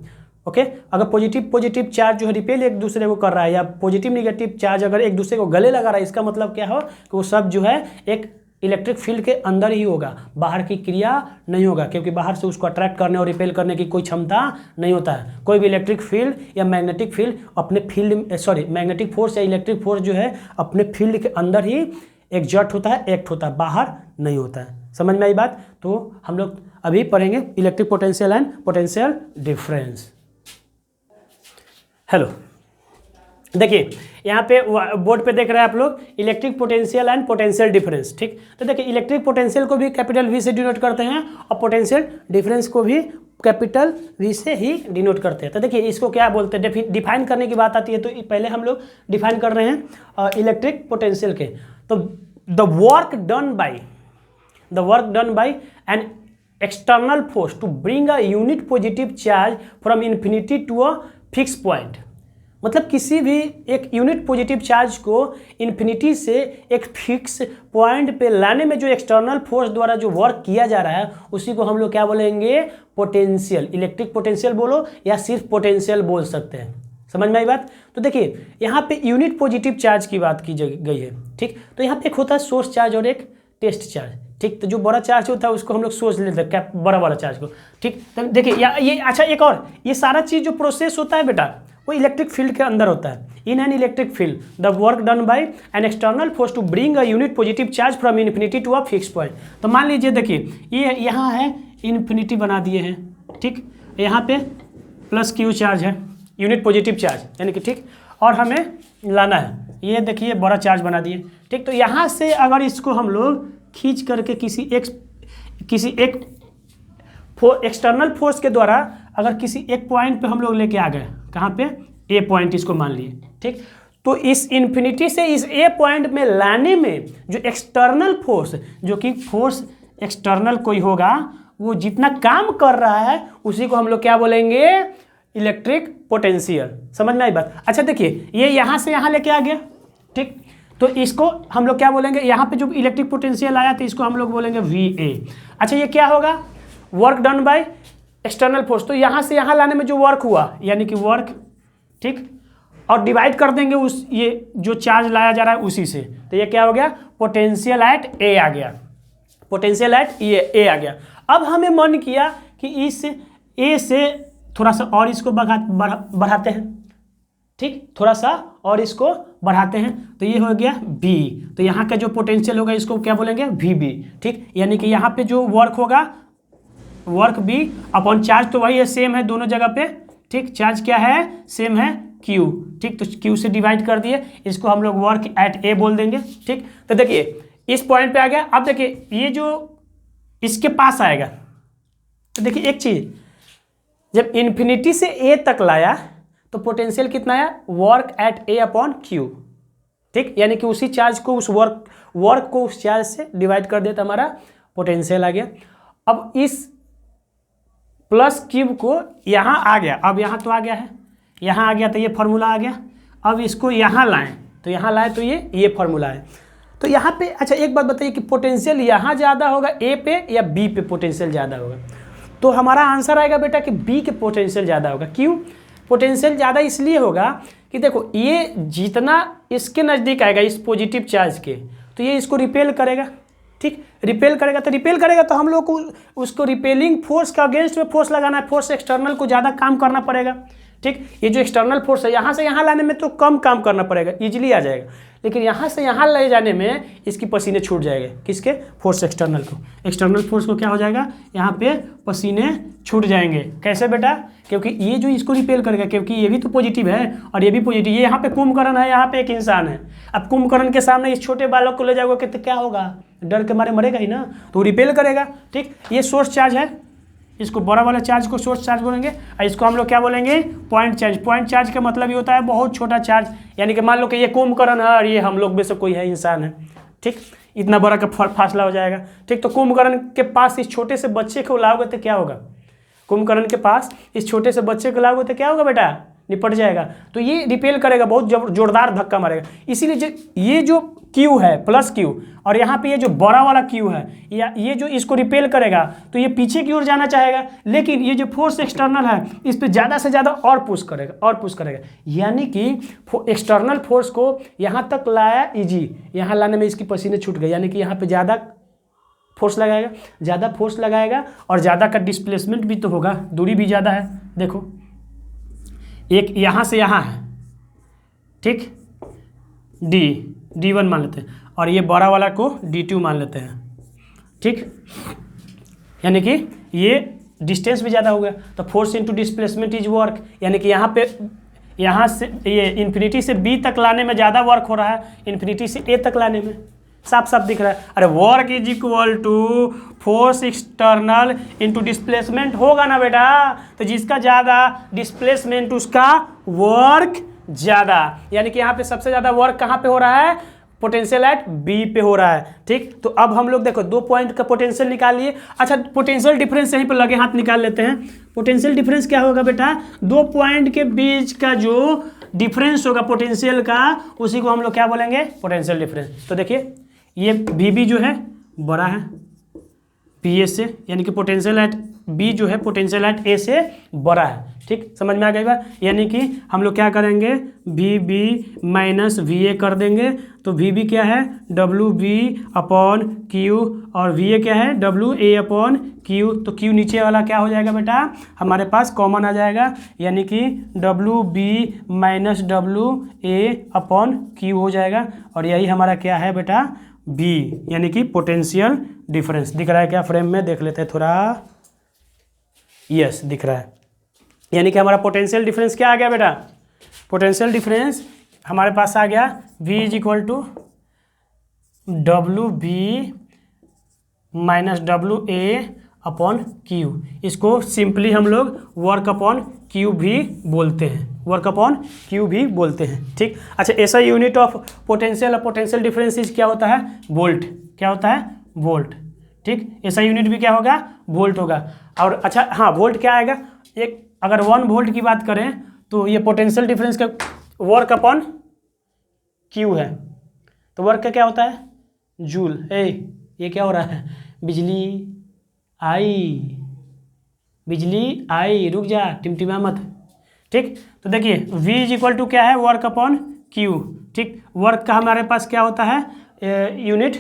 ओके। अगर पॉजिटिव चार्ज जो है रिपेल एक दूसरे को कर रहा है, या पॉजिटिव निगेटिव चार्ज अगर एक दूसरे को गले लगा रहा है, इसका मतलब क्या हो कि वो सब जो है एक इलेक्ट्रिक फील्ड के अंदर ही होगा, बाहर की क्रिया नहीं होगा, क्योंकि बाहर से उसको अट्रैक्ट करने और रिपेल करने की कोई क्षमता नहीं होता है। कोई भी इलेक्ट्रिक फील्ड या मैग्नेटिक फील्ड अपने मैग्नेटिक फोर्स या इलेक्ट्रिक फोर्स जो है अपने फील्ड के अंदर ही एग्जर्ट होता है, एक्ट होता है, बाहर नहीं होता है। समझ में आई बात। तो हम लोग अभी पढ़ेंगे electric potential and potential difference. Hello, देखिए यहाँ पे बोर्ड पे देख रहे हैं आप लोग electric potential and potential difference, ठीक। तो देखिए इलेक्ट्रिक पोटेंशियल को भी कैपिटल वी से डिनोट करते हैं और पोटेंशियल डिफरेंस को भी कैपिटल वी से ही डिनोट करते हैं। तो देखिए इसको क्या बोलते हैं, डिफाइन करने की बात आती है, तो पहले हम लोग डिफाइन कर रहे हैं इलेक्ट्रिक पोटेंशियल के। तो the work done by an external force to bring a unit positive charge from infinity to a fix point, मतलब किसी भी एक यूनिट पॉजिटिव चार्ज को इन्फिनिटी से एक फिक्स पॉइंट पे लाने में जो एक्सटर्नल फोर्स द्वारा जो वर्क किया जा रहा है उसी को हम लोग क्या बोलेंगे, पोटेंशियल। इलेक्ट्रिक पोटेंशियल बोलो या सिर्फ पोटेंशियल बोल सकते हैं। समझ में आई बात। तो देखिए यहाँ पे यूनिट पॉजिटिव चार्ज की बात की गई है, ठीक। तो यहाँ पे एक होता है सोर्स चार्ज और एक टेस्ट चार्ज, ठीक। तो जो बड़ा चार्ज होता है उसको हम लोग सोच लेते हैं, क्या बड़ा वाला चार्ज को, ठीक। तो देखिए ये अच्छा एक और, ये सारा चीज़ जो प्रोसेस होता है बेटा वो इलेक्ट्रिक फील्ड के अंदर होता है। In an electric field the work done by an external force to bring a unit positive charge from infinity to a fix point. तो मान लीजिए देखिए ये यहाँ है इन्फिनिटी बना दिए हैं, ठीक। यहाँ पे प्लस क्यू चार्ज है, यूनिट पॉजिटिव चार्ज यानी कि, ठीक। और हमें लाना है, ये देखिए बड़ा चार्ज बना दिए, ठीक। तो यहाँ से अगर इसको हम लोग खींच करके किसी एक एक्सटर्नल फोर्स के द्वारा अगर किसी एक पॉइंट पे हम लोग लेके आ गए, कहाँ पे, ए पॉइंट इसको मान लिए, ठीक। तो इस इन्फिनिटी से इस ए पॉइंट में लाने में जो एक्सटर्नल फोर्स, जो कि फोर्स एक्सटर्नल कोई होगा, वो जितना काम कर रहा है उसी को हम लोग क्या बोलेंगे, इलेक्ट्रिक पोटेंशियल। समझ में आई बात। अच्छा देखिए ये यहाँ से यहाँ लेके आ गया, ठीक। तो इसको हम लोग क्या बोलेंगे, यहाँ पे जो इलेक्ट्रिक पोटेंशियल आया तो इसको हम लोग बोलेंगे VA। अच्छा ये क्या होगा, work done by external force. तो यहाँ से यहाँ लाने में जो वर्क हुआ यानी कि वर्क, ठीक। और डिवाइड कर देंगे उस ये जो चार्ज लाया जा रहा है उसी से, तो ये क्या हो गया, पोटेंशियल एट ए आ गया, पोटेंशियल एट ए आ गया। अब हमें मन किया कि इस ए से थोड़ा सा और इसको बढ़ाते हैं, ठीक। थोड़ा सा और इसको बढ़ाते हैं तो ये हो गया B। तो यहाँ का जो पोटेंशियल होगा इसको क्या बोलेंगे, VB, ठीक। यानी कि यहाँ पे जो वर्क होगा, वर्क B अपॉन चार्ज तो वही है, सेम है दोनों जगह पे, ठीक। चार्ज क्या है, सेम है Q, ठीक। तो Q से डिवाइड कर दिए, इसको हम लोग वर्क एट A बोल देंगे, ठीक। तो देखिए इस पॉइंट पे आ गया। अब देखिए ये जो इसके पास आएगा तो देखिए एक चीज, जब इन्फिनिटी से A तक लाया तो पोटेंशियल कितना आया, work at A upon Q, ठीक। यानी कि उसी चार्ज को, उस वर्क को उस चार्ज से डिवाइड कर दिया तो हमारा पोटेंशियल आ गया। अब इस प्लस क्यूब को यहाँ आ गया, अब यहाँ तो आ गया है, यहाँ आ गया तो ये फार्मूला आ गया। अब इसको यहाँ लाएं तो यहाँ लाएं तो ये फार्मूला है। तो यहाँ पे अच्छा एक बात बताइए कि पोटेंशियल यहाँ ज़्यादा होगा ए पे या बी पे पोटेंशियल ज़्यादा होगा? तो हमारा आंसर आएगा बेटा कि बी के पोटेंशियल ज़्यादा होगा। क्यों पोटेंशियल ज़्यादा? इसलिए होगा कि देखो ये जितना इसके नज़दीक आएगा इस पॉजिटिव चार्ज के, तो ये इसको रिपेल करेगा। ठीक, रिपेल करेगा तो हम लोग को उसको रिपेलिंग फोर्स का अगेंस्ट में फोर्स लगाना है, फोर्स एक्सटर्नल को ज़्यादा काम करना पड़ेगा। ठीक, ये जो एक्सटर्नल फोर्स है यहाँ से यहाँ लाने में तो कम काम करना पड़ेगा, इजीली आ जाएगा, लेकिन यहाँ से यहाँ ले जाने में इसकी पसीने छूट जाएंगे। किसके? फोर्स एक्सटर्नल को। एक्सटर्नल फोर्स को क्या हो जाएगा, यहाँ पे पसीने छूट जाएंगे। कैसे बेटा? क्योंकि ये जो इसको रिपेल करेगा, क्योंकि ये भी तो पॉजिटिव है और ये भी पॉजिटिव, ये यहाँ पे कुंभकर्ण है, यहाँ पे एक इंसान है। अब कुंभकर्ण के सामने इस छोटे बालक को ले जाओगे तो क्या होगा? डर के मारे मरेगा ही ना, तो रिपेल करेगा। ठीक, ये सोर्स चार्ज है, इसको बड़ा वाला चार्ज को सोर्स चार्ज बोलेंगे और इसको हम लोग क्या बोलेंगे? Point charge. पॉइंट चार्ज का मतलब ये होता है बहुत छोटा चार्ज, यानी कि मान लो कि ये कुंभकर्ण है और ये हम लोग में से कोई है, इंसान है। ठीक, इतना बड़ा का फासला हो जाएगा। ठीक, तो कुंभकर्ण के पास इस छोटे से बच्चे को लाओगे तो क्या होगा? कुंभकर्ण के पास इस छोटे से बच्चे को लाओगे तो क्या होगा बेटा? निपट जाएगा। तो ये रिपेल करेगा, बहुत जोरदार धक्का मारेगा। इसीलिए ये जो क्यू है प्लस क्यू और यहाँ पे ये जो बड़ा वाला क्यू है, या ये जो इसको रिपेल करेगा तो ये पीछे की ओर जाना चाहेगा, लेकिन ये जो फोर्स एक्सटर्नल है इस पे ज़्यादा से ज़्यादा और पुश करेगा। यानी कि एक्सटर्नल फोर्स को यहाँ तक लाया इजी, यहाँ लाने में इसकी पसीने छूट गए, यानी कि यहाँ पे ज़्यादा फोर्स लगाएगा और ज़्यादा का डिस्प्लेसमेंट भी तो होगा, दूरी भी ज़्यादा है। देखो एक यहाँ से यहाँ है, ठीक, D1 मान लेते हैं और ये बड़ा वाला को D2 मान लेते हैं। ठीक, यानी कि ये डिस्टेंस भी ज़्यादा हो गया, तो force into displacement is work, यानी कि यहाँ से ये इन्फिनिटी से B तक लाने में ज़्यादा वर्क हो रहा है, इन्फिनिटी से A तक लाने में। साफ दिख रहा है। अरे work is equal to force external into displacement होगा ना बेटा, तो जिसका ज़्यादा डिस्प्लेसमेंट उसका वर्क ज़्यादा, यानी कि यहाँ पे सबसे ज़्यादा वर्क कहाँ पे हो रहा है? पोटेंशियल एट बी पे हो रहा है। ठीक, तो अब हम लोग देखो 2 पॉइंट का पोटेंशियल निकाल लिए। अच्छा पोटेंशियल डिफरेंस यहीं पे लगे हाथ निकाल लेते हैं। पोटेंशियल डिफरेंस क्या होगा बेटा? 2 पॉइंट के बीच का जो डिफरेंस होगा पोटेंशियल का, उसी को हम लोग क्या बोलेंगे? Potential difference. तो देखिए ये VB जो है बड़ा है PA से, यानी कि पोटेंशियल एट B जो है पोटेंशियल एट A से बड़ा है। ठीक, समझ में आ गई बात? यानी कि हम लोग क्या करेंगे? VB माइनस VA कर देंगे, तो VB क्या है? WB अपॉन Q और VA क्या है? WA upon Q। तो Q नीचे वाला क्या हो जाएगा बेटा? हमारे पास कॉमन आ जाएगा, यानी कि WB minus WA upon Q हो जाएगा, और यही हमारा क्या है बेटा? B, यानी कि पोटेंशियल डिफरेंस। दिख रहा है क्या फ्रेम में? देख लेते हैं थोड़ा। यस दिख रहा है, यानी कि हमारा पोटेंशियल डिफरेंस क्या आ गया बेटा? पोटेंशियल डिफरेंस हमारे पास आ गया V is equal to WB minus WA upon Q। इसको सिंपली हम लोग वर्क अपॉन Q भी बोलते हैं। ठीक, अच्छा ऐसा यूनिट ऑफ पोटेंशियल और पोटेंशियल डिफरेंस क्या होता है? वोल्ट। क्या होता है? वोल्ट। ठीक, ऐसा यूनिट भी क्या होगा? वोल्ट होगा। और अच्छा हाँ, वोल्ट क्या आएगा? एक अगर 1 वोल्ट की बात करें तो ये पोटेंशियल डिफरेंस का वर्क अपॉन Q है, तो वर्क का क्या होता है? जूल। ये क्या हो रहा है? बिजली आई, रुक जा, टिमटिमा मत। ठीक, तो देखिए V इज इक्वल टू क्या है? Work upon Q। ठीक, वर्क का हमारे पास क्या होता है? यूनिट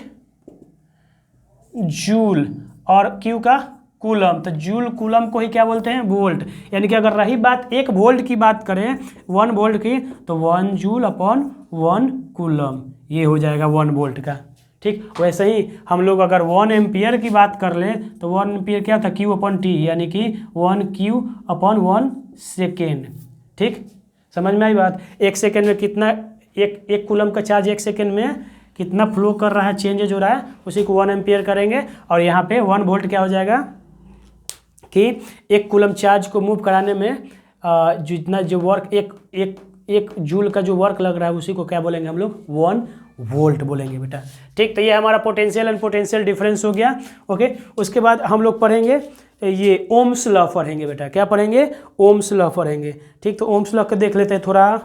जूल, और Q का कूलम। तो जूल कूलम को ही क्या बोलते हैं? वोल्ट। यानी कि अगर रही बात 1 वोल्ट की बात करें, 1 वोल्ट की, तो 1 जूल अपॉन 1 कूलम, ये हो जाएगा 1 वोल्ट का। ठीक, वैसे ही हम लोग अगर 1 एम्पियर की बात कर लें तो 1 एम्पियर क्या था? Q अपॉन T, यानी कि 1 Q अपॉन 1 सेकेंड। ठीक, समझ में आई बात? 1 सेकेंड में कितना, एक कूलम का चार्ज 1 सेकेंड में कितना फ्लो कर रहा है, चेंजेज हो रहा है, उसी को 1 एम्पियर करेंगे। और यहाँ पे 1 वोल्ट क्या हो जाएगा कि 1 कूलम चार्ज को मूव कराने में जितना जो वर्क एक जूल का जो वर्क लग रहा है, उसी को क्या बोलेंगे हम लोग? 1 वोल्ट बोलेंगे बेटा। ठीक, तो ये हमारा पोटेंशियल एंड पोटेंशियल डिफरेंस हो गया। ओके, उसके बाद हम लोग पढ़ेंगे ये ओम्स लॉ पढ़ेंगे बेटा। क्या पढ़ेंगे? ओम्स लॉ पढ़ेंगे। ठीक, तो ओम्स लॉ को देख लेते हैं थोड़ा।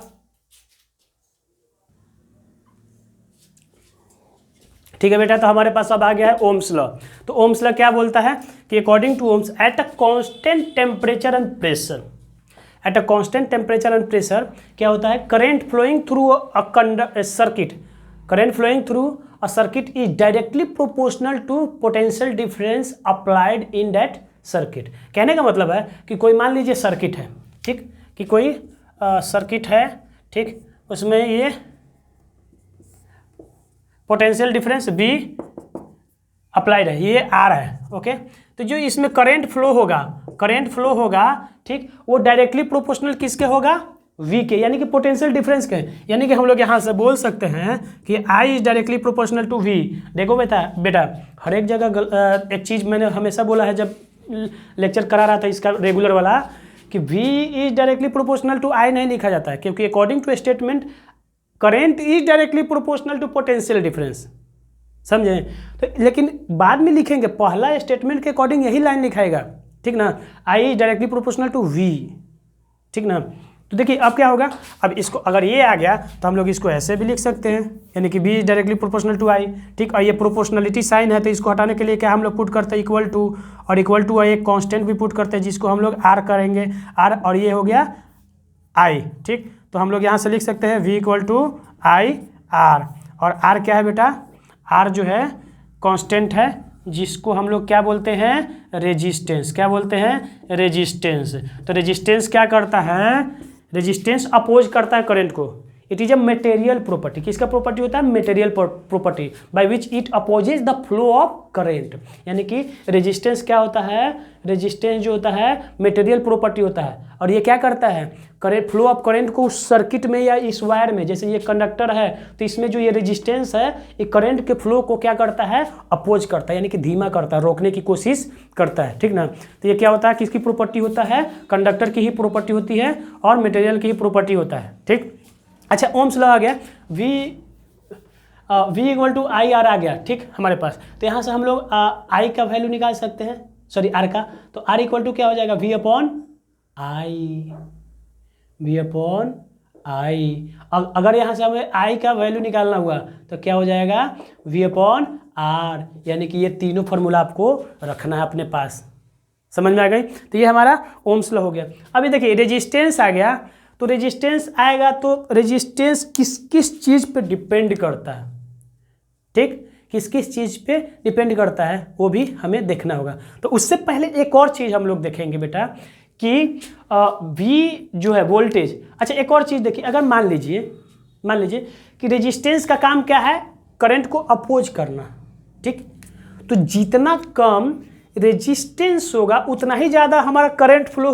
ठीक है बेटा, तो हमारे पास अब आ गया है ओम्स लॉ। तो ओम्स लॉ क्या बोलता है कि according to Ohm's at a constant temperature and pressure, at a constant temperature and pressure क्या होता है? Current flowing through a circuit, current flowing through a circuit is directly proportional to potential difference applied in that circuit. कहने का मतलब है कि कोई मान लीजिए सर्किट है, ठीक, कि कोई सर्किट है, ठीक, उसमें ये पोटेंशियल डिफरेंस V अप्लाइड है, ये R है। ओके, तो जो इसमें करंट फ्लो होगा, करंट फ्लो होगा, ठीक, वो डायरेक्टली प्रोपोर्शनल किसके होगा? V के, यानी कि पोटेंशियल डिफरेंस के। यानी कि हम लोग यहाँ से बोल सकते हैं कि I is directly proportional to V। देखो बेटा हर एक जगह एक चीज़ मैंने हमेशा बोला है जब लेक्चर करा रहा था इसका रेगुलर वाला, कि V is directly proportional to I नहीं लिखा जाता है, क्योंकि according to statement current is directly proportional to potential difference, समझे? तो लेकिन बाद में लिखेंगे, पहला स्टेटमेंट के अकॉर्डिंग यही लाइन लिखाएगा, ठीक ना, I is directly proportional to V, ठीक ना। तो देखिए अब क्या होगा, अब इसको अगर ये आ गया तो हम लोग इसको ऐसे भी लिख सकते हैं, यानी कि B is directly proportional to I, ठीक। और ये प्रोपोर्शनलिटी साइन है तो इसको हटाने के लिए क्या हम लोग पुट करते हैं? इक्वल टू, और इक्वल टू एक कांस्टेंट भी पुट करते हैं जिसको हम लोग आर करेंगे, आर, और ये हो गया आई, ठीक। तो हम लोग यहाँ से लिख सकते हैं v equal to I R, और आर क्या है बेटा? आर जो है कांस्टेंट है, जिसको हम लोग क्या बोलते हैं? रेजिस्टेंस। क्या बोलते हैं? रेजिस्टेंस। तो रेजिस्टेंस क्या करता है? रेजिस्टेंस अपोज करता है करंट को। It is a material property. किसका प्रॉपर्टी होता है? Material property, by which it opposes the flow of current. यानी कि रेजिस्टेंस क्या होता है? रेजिस्टेंस जो होता है मटेरियल प्रॉपर्टी होता है, और ये क्या करता है? करंट, फ्लो ऑफ करंट को उस सर्किट में या इस वायर में, जैसे ये कंडक्टर है तो इसमें जो ये रेजिस्टेंस है ये करंट के फ्लो को क्या करता है? अपोज करता है, यानी कि धीमा करता है, रोकने की कोशिश करता है, ठीक ना। तो ये क्या होता है? किसकी प्रॉपर्टी होता है? कंडक्टर की ही प्रॉपर्टी होती है और मटेरियल की ही प्रॉपर्टी होता है, ठीक। अच्छा, ओम्स लॉ आ गया, V equal to I R आ गया, ठीक, हमारे पास। तो यहाँ से हम लोग I का वैल्यू निकाल सकते हैं, सॉरी R का। तो R इक्वल टू क्या हो जाएगा? V upon I, V upon I. अगर यहाँ से हमें I का वैल्यू निकालना हुआ तो क्या हो जाएगा? V upon R। यानी कि ये तीनों फार्मूला आपको रखना है अपने पास, समझ में आ गई? तो ये हमारा ओम्स लॉ हो गया। अभी देखिए रेजिस्टेंस आ गया, तो रेजिस्टेंस आएगा तो रेजिस्टेंस किस किस चीज़ पे डिपेंड करता है, ठीक, किस किस चीज़ पे डिपेंड करता है वो भी हमें देखना होगा। तो उससे पहले एक और चीज़ हम लोग देखेंगे बेटा कि V जो है वोल्टेज। अच्छा, एक और चीज़ देखिए, अगर मान लीजिए कि रेजिस्टेंस का काम क्या है? करंट को अपोज करना, ठीक। तो जितना कम रेजिस्टेंस होगा उतना ही ज़्यादा हमारा करंट फ्लो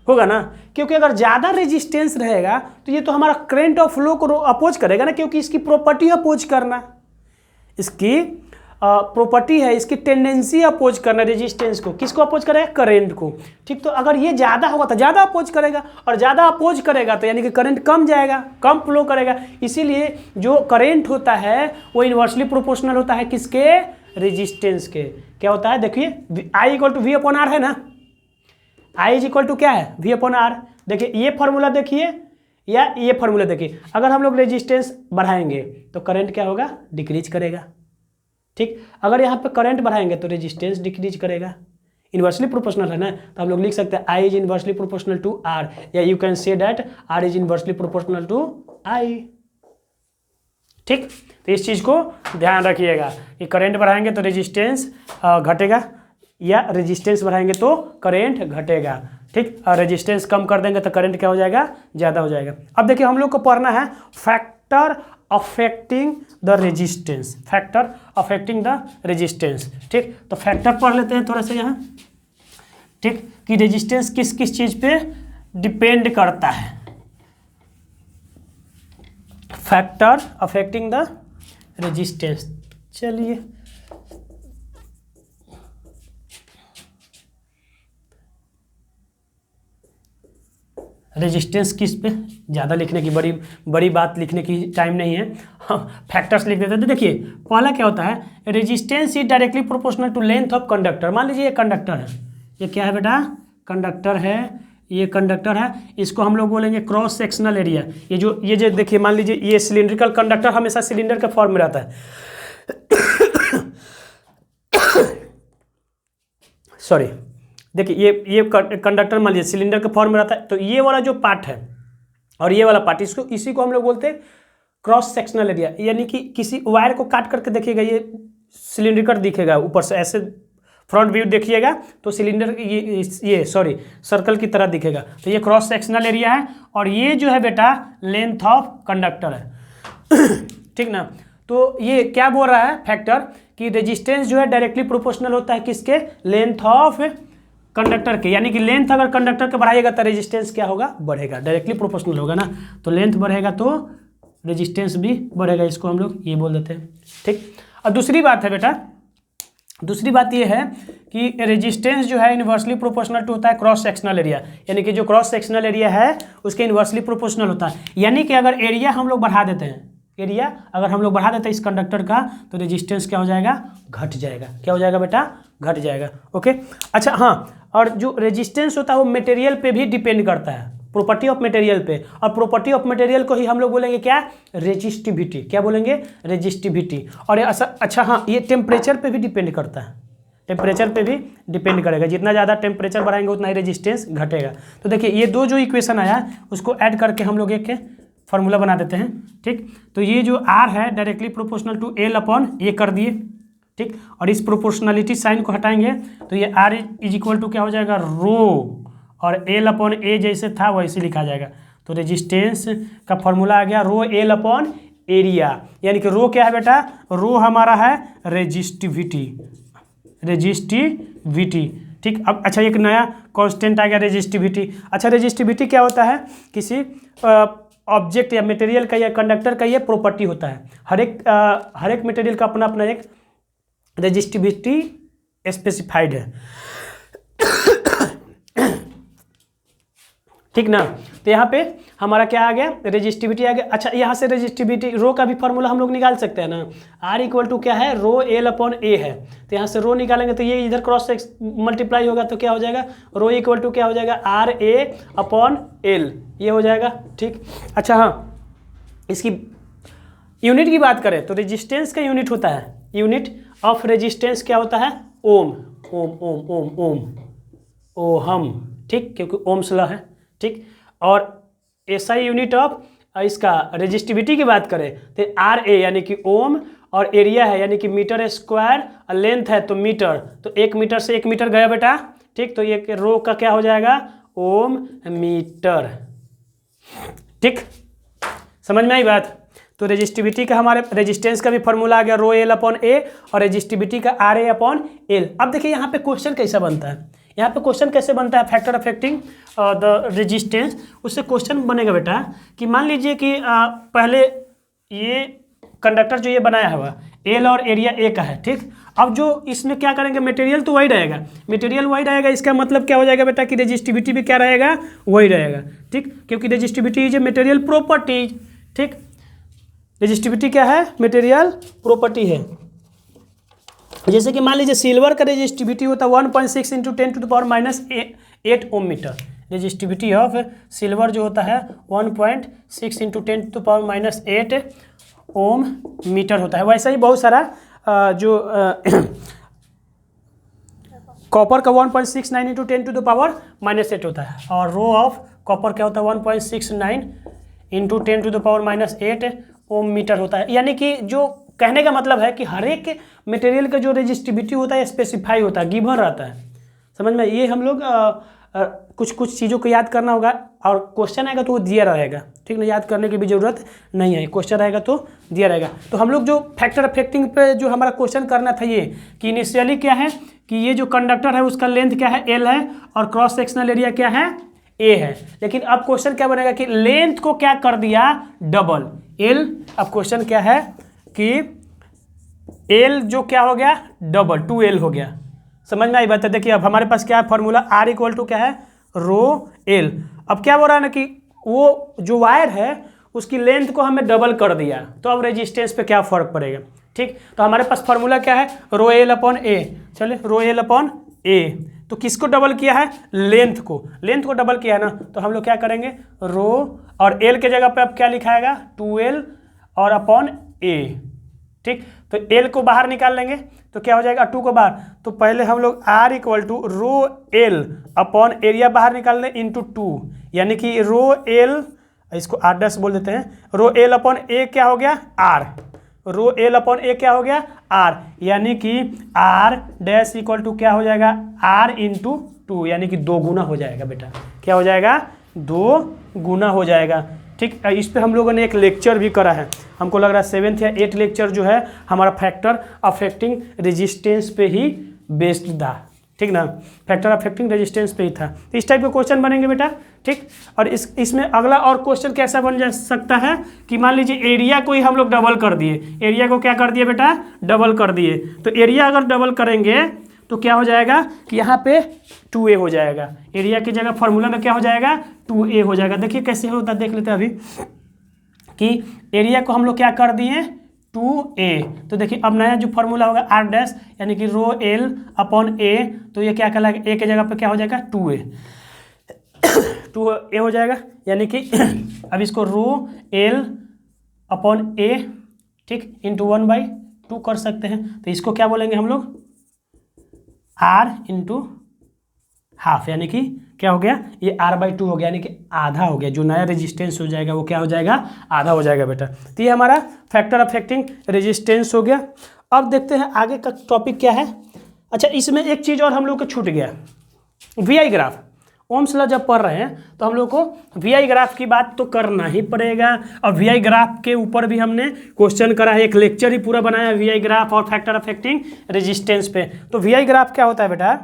होगा ना, क्योंकि अगर ज़्यादा रेजिस्टेंस रहेगा तो ये तो हमारा करंट और फ्लो को अपोज करेगा ना, क्योंकि इसकी प्रॉपर्टी अपोज करना, इसकी प्रॉपर्टी है, इसकी टेंडेंसी अपोज करना रेजिस्टेंस को। किसको अपोज करेगा? करंट को, ठीक। तो अगर ये ज़्यादा होगा तो ज़्यादा अपोज करेगा, और ज़्यादा अपोज करेगा तो यानी कि करंट कम जाएगा, कम फ्लो करेगा। इसीलिए जो करंट होता है वो इन्वर्सली प्रोपोर्शनल होता है किसके? रेजिस्टेंस के। क्या होता है? देखिए I equal to V upon R है ना, I इज इक्वल टू क्या है? V upon R. देखिए ये फार्मूला देखिए या ये फार्मूला देखिए, अगर हम लोग रेजिस्टेंस बढ़ाएंगे तो करंट क्या होगा? डिक्रीज करेगा, ठीक। अगर यहाँ पे करंट बढ़ाएंगे तो रेजिस्टेंस डिक्रीज करेगा, इन्वर्सली प्रोपोर्शनल है ना। तो हम लोग लिख सकते हैं I is inversely proportional to R, या you can say that R is inversely proportional to I, ठीक। तो इस चीज़ को ध्यान रखिएगा कि करंट बढ़ाएंगे तो रेजिस्टेंस घटेगा, या रेजिस्टेंस बढ़ाएंगे तो करंट घटेगा, ठीक। और रेजिस्टेंस कम कर देंगे तो करंट क्या हो जाएगा? ज़्यादा हो जाएगा। अब देखिए हम लोग को पढ़ना है factor affecting the resistance, factor affecting the resistance, ठीक। तो फैक्टर पढ़ लेते हैं थोड़ा सा यहाँ, ठीक, कि रेजिस्टेंस किस किस चीज़ पे डिपेंड करता है। फैक्टर अफेक्टिंग द रेजिस्टेंस, चलिए रेजिस्टेंस किस पे, ज़्यादा लिखने की बड़ी बड़ी बात लिखने की टाइम नहीं है, हाँ फैक्टर्स लिख देते हैं। तो देखिए पहला क्या होता है, resistance is directly proportional to length of conductor. मान लीजिए ये कंडक्टर है, ये क्या है बेटा, कंडक्टर है, ये कंडक्टर है, इसको हम लोग बोलेंगे क्रॉस सेक्शनल एरिया। ये जो देखिए मान लीजिए ये सिलिंड्रिकल कंडक्टर हमेशा सिलेंडर के फॉर्म में रहता है सॉरी, देखिए ये कंडक्टर मान लीजिए सिलेंडर के फॉर्म में रहता है, तो ये वाला जो पार्ट है और ये वाला पार्ट, इसी को हम लोग बोलते हैं क्रॉस सेक्शनल एरिया। यानी कि किसी वायर को काट करके देखिएगा, ये सिलिंड्रिकल दिखेगा ऊपर से, ऐसे फ्रंट व्यू देखिएगा तो सिलेंडर ये सॉरी सर्कल की तरह दिखेगा, तो ये क्रॉस सेक्शनल एरिया है। और ये जो है बेटा लेंथ ऑफ कंडक्टर है ठीक ना। तो ये क्या बोल रहा है फैक्टर कि रेजिस्टेंस जो है डायरेक्टली प्रोपोर्शनल होता है किसके, लेंथ ऑफ कंडक्टर के। यानी कि लेंथ अगर कंडक्टर के बढ़ाइएगा तो रेजिस्टेंस क्या होगा, बढ़ेगा, डायरेक्टली प्रोपोर्शनल होगा ना, तो लेंथ बढ़ेगा तो रेजिस्टेंस भी बढ़ेगा, इसको हम लोग ये बोल देते हैं ठीक। अब दूसरी बात है बेटा, दूसरी बात ये है कि रेजिस्टेंस जो है इन्वर्सली प्रोपोर्शनल टू होता है क्रॉस सेक्शनल एरिया। यानी कि जो क्रॉस सेक्शनल एरिया है उसके इन्वर्सली प्रोपोर्शनल होता है। यानी कि अगर एरिया हम लोग बढ़ा देते हैं, एरिया अगर हम लोग बढ़ा देते हैं इस कंडक्टर का, तो रेजिस्टेंस क्या हो जाएगा, घट जाएगा। क्या हो जाएगा बेटा, घट जाएगा। ओके अच्छा हाँ, और जो रेजिस्टेंस होता है वो मटेरियल पे भी डिपेंड करता है, प्रॉपर्टी ऑफ मटेरियल पे। और प्रॉपर्टी ऑफ मटेरियल को ही हम लोग बोलेंगे क्या, रेजिस्टिविटी। क्या बोलेंगे, रेजिस्टिविटी। और अच्छा हाँ, ये टेम्परेचर पे भी डिपेंड करता है, टेम्परेचर पे भी डिपेंड करेगा। जितना ज़्यादा टेम्परेचर बढ़ाएंगे उतना ही रेजिस्टेंस घटेगा। तो देखिए ये दो जो इक्वेशन आया उसको ऐड करके हम लोग एक फार्मूला बना देते हैं ठीक। तो ये जो आर है directly proportional to L upon A कर दिए ठीक। और इस प्रोपोर्शनलिटी साइन को हटाएंगे तो ये आर इज इक्वल टू क्या हो जाएगा, रो, और एल अपॉन ए जैसे था वैसे लिखा जाएगा। तो रेजिस्टेंस का फॉर्मूला आ गया रो एल अपॉन एरिया। यानी कि रो क्या है बेटा, रो हमारा है रेजिस्टिविटी, रेजिस्टिविटी ठीक। अब अच्छा एक नया कांस्टेंट आ गया रेजिस्टिविटी। अच्छा रेजिस्टिविटी क्या होता है, किसी ऑब्जेक्ट या मटेरियल का या कंडक्टर का ये प्रॉपर्टी होता है। हर एक मटेरियल का अपना अपना एक रेजिस्टिविटी स्पेसिफाइड है ठीक ना। तो यहाँ पे हमारा क्या आ गया, रेजिस्टिविटी आ गया। अच्छा यहाँ से रेजिस्टिविटी रो का भी फॉर्मूला हम लोग निकाल सकते हैं ना, आर इक्वल टू क्या है, रो एल अपॉन ए है। तो यहाँ से रो निकालेंगे तो ये इधर क्रॉस से मल्टीप्लाई होगा तो क्या हो जाएगा, रो इक्वल टू क्या हो जाएगा, आर ए अपॉन एल, ये हो जाएगा ठीक। अच्छा हाँ, इसकी यूनिट की बात करें तो रेजिस्टेंस का यूनिट होता है, यूनिट ऑफ रेजिस्टेंस क्या होता है, ओम, ओम ओम ओम ओम ओहम ठीक, क्योंकि ओम्स लॉ है ठीक। और एसआई यूनिट ऑफ इसका रेजिस्टिविटी की बात करें तो आर ए यानी कि ओम, और एरिया है यानी कि मीटर स्क्वायर, और लेंथ है तो मीटर, तो 1 मीटर से 1 मीटर गया बेटा ठीक। तो ये रो का क्या हो जाएगा, ओम मीटर ठीक। समझ में आई बात। तो रेजिस्टिविटी का हमारे रेजिस्टेंस का भी फॉर्मूला आ गया रो एल अपॉन ए, और रेजिस्टिविटी का आर ए अपॉन एल। अब देखिए यहाँ पे क्वेश्चन कैसा बनता है, यहाँ पे क्वेश्चन कैसे बनता है, फैक्टर अफेक्टिंग द रेजिस्टेंस। उससे क्वेश्चन बनेगा बेटा कि मान लीजिए कि पहले ये कंडक्टर जो ये बनाया हुआ एल और एरिया ए का है ठीक। अब जो इसमें क्या करेंगे, मटेरियल तो वही रहेगा, मटेरियल वही रहेगा, इसका मतलब क्या हो जाएगा बेटा कि रेजिस्टिविटी भी क्या रहेगा, वही रहेगा ठीक। क्योंकि resistivity is a material property ठीक। रेजिस्टिविटी क्या है, मटेरियल प्रॉपर्टी है। जैसे कि मान लीजिए सिल्वर का रेजिस्टिविटी होता है 1.6 into 10⁻⁸ ohm metre. Resistivity of silver जो होता है 1.6 इंटू 10⁻⁸ ओम मीटर होता है। वैसे ही बहुत सारा जो कॉपर का 1.69 इंटू 10⁻⁻8 होता है। और रो ऑफ कॉपर क्या होता है 1.69 इंटू 10⁻⁸ ओम मीटर होता है। यानी कि जो कहने का मतलब है कि हर एक मटेरियल का जो रेजिस्टिविटी होता है स्पेसिफाई होता है, गिवन रहता है। समझ में, ये हम लोग कुछ चीज़ों को याद करना होगा, और क्वेश्चन आएगा तो वो दिया रहेगा ठीक ना, याद करने की भी ज़रूरत नहीं है, क्वेश्चन रहेगा तो दिया रहेगा। तो हम लोग जो फैक्टर अफेक्टिंग पे जो हमारा क्वेश्चन करना था ये कि इनिशियली क्या है कि ये जो कंडक्टर है उसका लेंथ क्या है, एल है, और क्रॉस सेक्शनल एरिया क्या है, ए है। लेकिन अब क्वेश्चन क्या बनेगा कि लेंथ को क्या कर दिया, डबल एल। अब क्वेश्चन क्या है कि एल जो क्या हो गया, डबल 2L हो गया। समझ में आई बात है। देखिए अब हमारे पास क्या है फॉर्मूला, आर इक्वल टू क्या है, रो एल। अब क्या बोल रहा है ना कि वो जो वायर है उसकी लेंथ को हमें डबल कर दिया, तो अब रेजिस्टेंस पे क्या फ़र्क पड़ेगा। ठीक, तो हमारे पास फार्मूला क्या है, रो एल अपॉन ए। चले, रो एल अपॉन ए, तो किसको डबल किया है, लेंथ को डबल किया है ना, तो हम लोग क्या करेंगे, रो और एल के जगह पे अब क्या लिखाएगा, 2l और अपॉन ए। ठीक, तो एल को बाहर निकाल लेंगे तो क्या हो जाएगा, 2 को बाहर, तो पहले हम लोग r equal to rho L upon area बाहर निकाल लें इंटू 2, यानी कि रो एल, इसको r डैश बोल देते हैं, रो एल अपॉन ए क्या हो गया, r, रो एल अपॉन ए क्या हो गया, r, यानी कि r डैश इक्वल टू क्या हो जाएगा, r इंटू 2, यानी कि 2 गुना हो जाएगा बेटा, क्या हो जाएगा, 2 गुना हो जाएगा। ठीक, इस पे हम लोगों ने एक लेक्चर भी करा है, हमको लग रहा है 7th या 8th लेक्चर जो है हमारा फैक्टर अफेक्टिंग रेजिस्टेंस पे ही बेस्ड था। ठीक ना, फैक्टर अफेक्टिंग रेजिस्टेंस पे ही था। तो इस टाइप के क्वेश्चन बनेंगे बेटा। ठीक, और इसमें अगला और क्वेश्चन कैसा बन जा सकता है कि मान लीजिए एरिया को ही हम लोग डबल कर दिए, एरिया को क्या कर दिए बेटा, डबल कर दिए, तो एरिया अगर डबल करेंगे तो क्या हो जाएगा कि यहाँ पे 2a हो जाएगा, एरिया की जगह फार्मूला में क्या हो जाएगा, 2a हो जाएगा। देखिए कैसे होता है, देख लेते हैं अभी कि एरिया को हम लोग क्या कर दिए, 2a, तो देखिए अब नया जो फार्मूला होगा r डैश, यानी कि रो एल अपॉन a, तो ये क्या कहलाएगा, a के जगह पे क्या हो जाएगा, 2a 2a हो जाएगा, यानी कि अब इसको रो एल अपॉन a, ठीक, इंटू 1/2 कर सकते हैं, तो इसको क्या बोलेंगे हम लोग, r इंटू हाफ, यानी कि क्या हो गया, ये r/2 हो गया, यानी कि आधा हो गया, जो नया रेजिस्टेंस हो जाएगा वो क्या हो जाएगा, आधा हो जाएगा बेटा। तो ये हमारा फैक्टर अफेक्टिंग रेजिस्टेंस हो गया। अब देखते हैं आगे का टॉपिक क्या है। अच्छा, इसमें एक चीज़ और हम लोग को छूट गया, VI ग्राफ। ओम्स लॉ जब पढ़ रहे हैं तो हम लोग को VI ग्राफ की बात तो करना ही पड़ेगा, और VI ग्राफ के ऊपर भी हमने क्वेश्चन करा है, एक लेक्चर ही पूरा बनाया VI ग्राफ और फैक्टर अफेक्टिंग रेजिस्टेंस पे। तो VI ग्राफ क्या होता है बेटा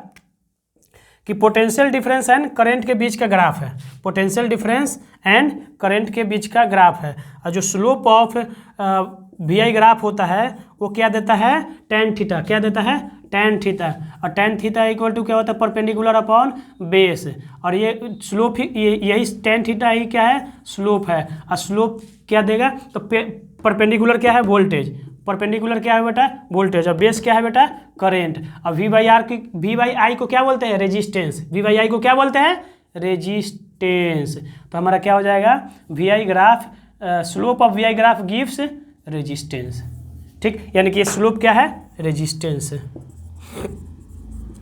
कि पोटेंशियल डिफरेंस एंड करंट के बीच का ग्राफ है, पोटेंशियल डिफरेंस एंड करंट के बीच का ग्राफ है, और जो स्लोप ऑफ VI ग्राफ होता है वो क्या देता है, tan थीटा, क्या देता है, tan थीटा, और tan थीटा इक्वल टू क्या होता है, परपेंडिकुलर अपॉन बेस, और ये स्लोप ही यही tan थीटा ही क्या है, स्लोप है, और स्लोप क्या देगा, तो परपेंडिकुलर क्या है, वोल्टेज, परपेंडिकुलर क्या है बेटा, वोल्टेज, और बेस क्या है बेटा, करंट, और V/I को क्या बोलते हैं, रेजिस्टेंस, V/I को क्या बोलते हैं, रेजिस्टेंस। तो हमारा क्या हो जाएगा, VI graph, slope of VI graph gives resistance. ठीक, यानी कि ये स्लोप क्या है, रेजिस्टेंस।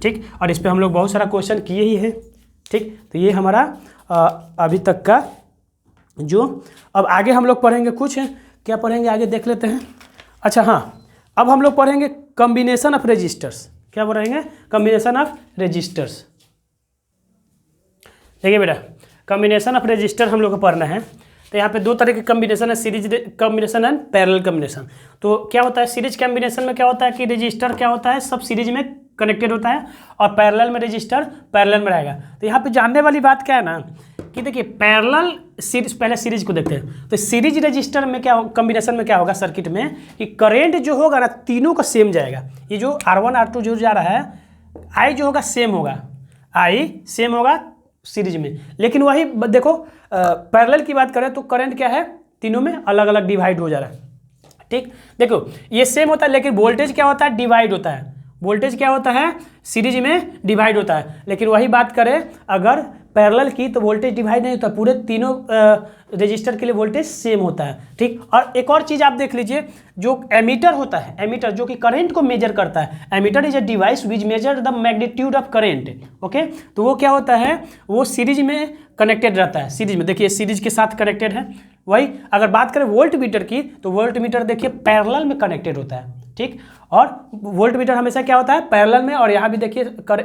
ठीक, और इस पे हम लोग बहुत सारा क्वेश्चन किए ही हैं। ठीक, तो ये हमारा अभी तक का जो, अब आगे हम लोग पढ़ेंगे कुछ, क्या पढ़ेंगे आगे देख लेते हैं। अच्छा हाँ, अब हम लोग पढ़ेंगे कॉम्बिनेशन ऑफ रेजिस्टर्स। क्या पढ़ेंगे, कॉम्बिनेशन ऑफ रेजिस्टर्स। देखिए बेटा, कॉम्बिनेशन ऑफ रेजिस्टर हम लोग को पढ़ना है। तो यहाँ पे 2 तरह के कॉम्बिनेशन है, series combination and parallel combination. तो क्या होता है, सीरीज कॉम्बिनेशन में क्या होता है कि रेजिस्टर क्या होता है, सब सीरीज में कनेक्टेड होता है, और पैरेलल में रेजिस्टर पैरेलल में रहेगा। तो यहाँ पे जानने वाली बात क्या है ना कि देखिए पैरेलल सीरीज, पहले सीरीज को देखते हैं। तो सीरीज रेजिस्टर में क्या, कॉम्बिनेशन में क्या होगा सर्किट में कि करंट जो होगा ना तीनों का सेम जाएगा। ये जो R1 R2 जो जा रहा है, I जो होगा सेम होगा, I सेम होगा सीरीज में, लेकिन वही देखो पैरेलल की बात करें तो करंट क्या है, तीनों में अलग अलग डिवाइड हो जा रहा है। ठीक, देखो ये सेम होता है, लेकिन वोल्टेज क्या होता है, डिवाइड होता है, वोल्टेज क्या होता है, सीरीज में डिवाइड होता है। लेकिन वही बात करें अगर पैरेलल की, तो वोल्टेज डिवाइड नहीं होता, पूरे तीनों रेजिस्टर के लिए वोल्टेज सेम होता है। ठीक, और एक और चीज़ आप देख लीजिए, जो एमीटर होता है, एमीटर जो कि करंट को मेजर करता है, ammeter is a device which measure the magnitude of current. Okay, तो वो क्या होता है, वो सीरीज में कनेक्टेड रहता है, सीरीज में, देखिए सीरीज के साथ कनेक्टेड है। वही अगर बात करें वोल्ट मीटर की, तो वोल्ट मीटर देखिए पैरेलल में कनेक्टेड होता है। ठीक, और वोल्ट मीटर हमेशा क्या होता है, पैरेलल में, और यहाँ भी देखिए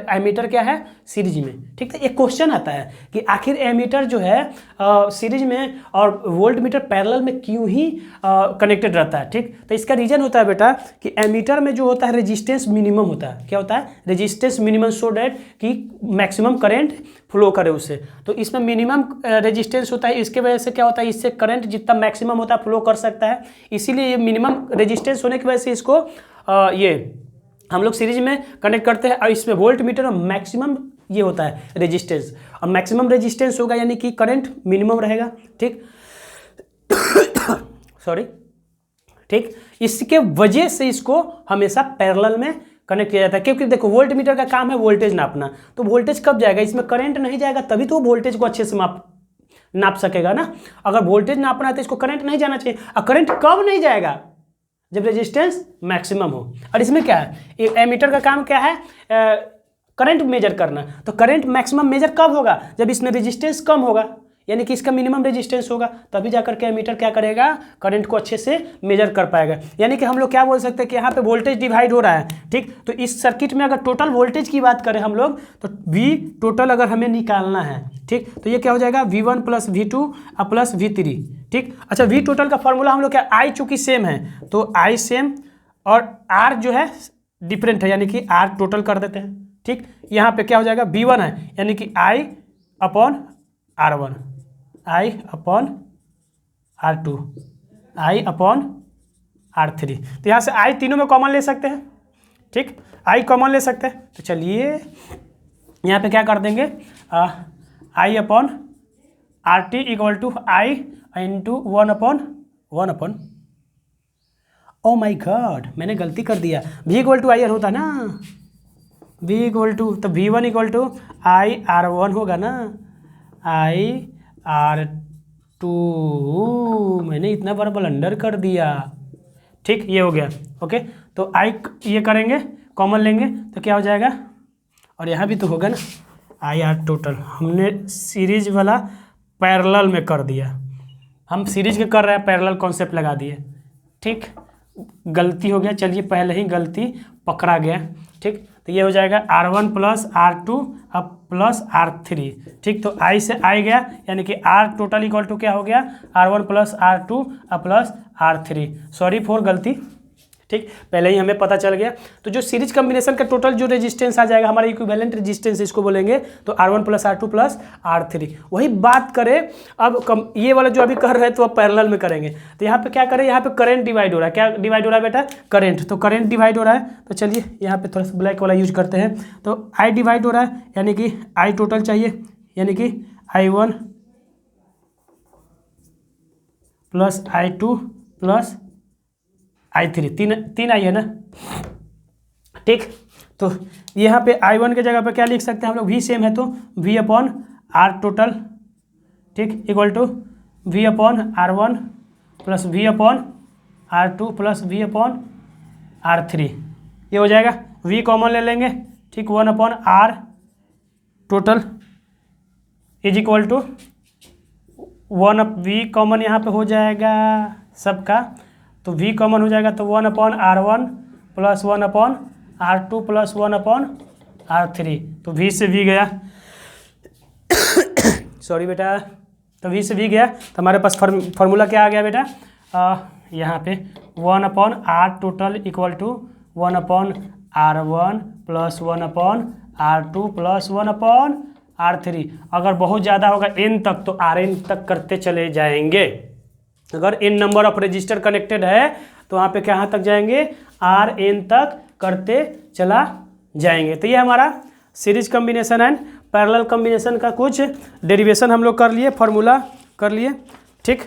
एमीटर क्या है, सीरीज में। ठीक, तो एक क्वेश्चन आता है कि आखिर एमीटर जो है सीरीज में और वोल्ट मीटर पैरेलल में क्यों ही कनेक्टेड रहता है। ठीक, तो इसका रीजन होता है बेटा कि एमीटर में जो होता है रेजिस्टेंस मिनिमम होता है। क्या होता है, रेजिस्टेंस मिनिमम, सो डैट कि मैक्सिमम करंट फ्लो करे उससे। तो इसमें मिनिमम रेजिस्टेंस होता है, इसके वजह से क्या होता है, इससे करंट जितना मैक्सिमम होता है फ्लो कर सकता है। इसीलिए ये मिनिमम रेजिस्टेंस होने की वजह से इसको ये हम लोग सीरीज में कनेक्ट करते हैं, और इसमें वोल्ट मीटर में मैक्सिमम ये होता है रेजिस्टेंस, और मैक्सिमम रेजिस्टेंस होगा यानी कि करंट मिनिमम रहेगा, ठीक सॉरी, ठीक। इसके वजह से इसको हमेशा पैरेलल में कनेक्ट किया जाता है, क्योंकि देखो वोल्ट मीटर का काम है वोल्टेज नापना, तो वोल्टेज कब जाएगा, इसमें करंट नहीं जाएगा तभी तो वोल्टेज को अच्छे से नाप सकेगा ना। अगर वोल्टेज नापना है तो इसको करंट नहीं जाना चाहिए, और करंट कब नहीं जाएगा, जब रेजिस्टेंस मैक्सिमम हो। और इसमें क्या है, एमीटर का काम क्या है, करंट मेजर करना, तो करंट मैक्सिमम मेजर कब होगा, जब इसमें रेजिस्टेंस कम होगा, यानी कि इसका मिनिमम रेजिस्टेंस होगा, तभी जाकर के एमीटर क्या करेगा, करंट को अच्छे से मेजर कर पाएगा। यानी कि हम लोग क्या बोल सकते हैं कि यहाँ पे वोल्टेज डिवाइड हो रहा है, ठीक। तो इस सर्किट में अगर टोटल वोल्टेज की बात करें हम लोग, तो V टोटल अगर हमें निकालना है, ठीक, तो ये क्या हो जाएगा, V1 plus V2 plus V3, ठीक। अच्छा, V टोटल का फॉर्मूला हम लोग क्या, I चूंकि सेम है तो I सेम, और R जो है डिफरेंट है, यानी कि R टोटल कर देते हैं, ठीक। यहाँ पे क्या हो जाएगा, V1 है यानी कि I upon R1, I upon R2, I upon R3। तो यहाँ से I तीनों में कॉमन ले सकते हैं, ठीक, I कॉमन ले सकते हैं। तो चलिए यहाँ पे क्या कर देंगे, I upon RT equal to I into 1/1 oh my god, मैंने गलती कर दिया, V इक्वल टू I होता ना, V इक्वल टू, तो V1 equal to I R1 होगा ना, I R2, मैंने इतना बड़ा ब्लंडर कर दिया, ठीक, ये हो गया, ओके। तो I ये करेंगे, कॉमन लेंगे तो क्या हो जाएगा, और यहाँ भी तो होगा ना, I R टोटल, हमने सीरीज वाला पैरेलल में कर दिया, हम सीरीज के कर रहे हैं, पैरेलल कॉन्सेप्ट लगा दिए, ठीक, गलती हो गया, चलिए पहले ही गलती पकड़ा गया, ठीक। तो ये हो जाएगा R1 प्लस R2 अब प्लस R3, ठीक। तो I से I गया, यानी कि R टोटल इक्वल टू क्या हो गया, R1 प्लस R2 अब प्लस R3, सॉरी फॉर गलती, ठीक, पहले ही हमें पता चल गया। तो जो सीरीज कॉम्बिनेशन का टोटल जो रेजिस्टेंस आ जाएगा, हमारा इक्विवेलेंट रेजिस्टेंस इसको बोलेंगे, तो R1 plus R2 plus R3। वही बात करें अब ये वाला जो अभी कर रहे हैं तो अब पैरेलल में करेंगे, तो यहाँ पे क्या करें, यहाँ पे करंट डिवाइड हो रहा है, क्या डिवाइड हो रहा है बेटा, करंट, तो करंट डिवाइड हो रहा है, तो चलिए यहाँ पे थोड़ा सा ब्लैक वाला यूज करते हैं, तो I डिवाइड हो रहा है, यानी कि I टोटल चाहिए, यानी कि I1 plus I2 plus I3, तीन आई है ना, ठीक। तो यहाँ पे I1 के जगह पे क्या लिख सकते हैं हम लोग, V सेम है तो V अपॉन R टोटल, ठीक, equal to V upon R1 plus V upon R2 plus V upon R3, ये हो जाएगा। V कॉमन ले लेंगे, ठीक, 1 upon R total is equal to 1 V common यहाँ पे हो जाएगा सबका, तो V कॉमन हो जाएगा, तो 1 upon R1 plus 1 upon R2 plus 1 upon R3, तो V से V गया सॉरी बेटा, तो V से V गया, तो हमारे पास फार्मूला क्या आ गया बेटा, यहाँ पे 1 upon R total equal to 1 upon R1 plus 1 upon R2 plus 1 upon R3। अगर बहुत ज़्यादा होगा N तक तो Rn तक करते चले जाएंगे, अगर N number of register connected है तो वहाँ पे कहाँ तक जाएंगे, Rn तक करते चला जाएंगे। तो ये हमारा series combination and parallel combination का कुछ डेरिवेशन हम लोग कर लिए, फार्मूला कर लिए, ठीक।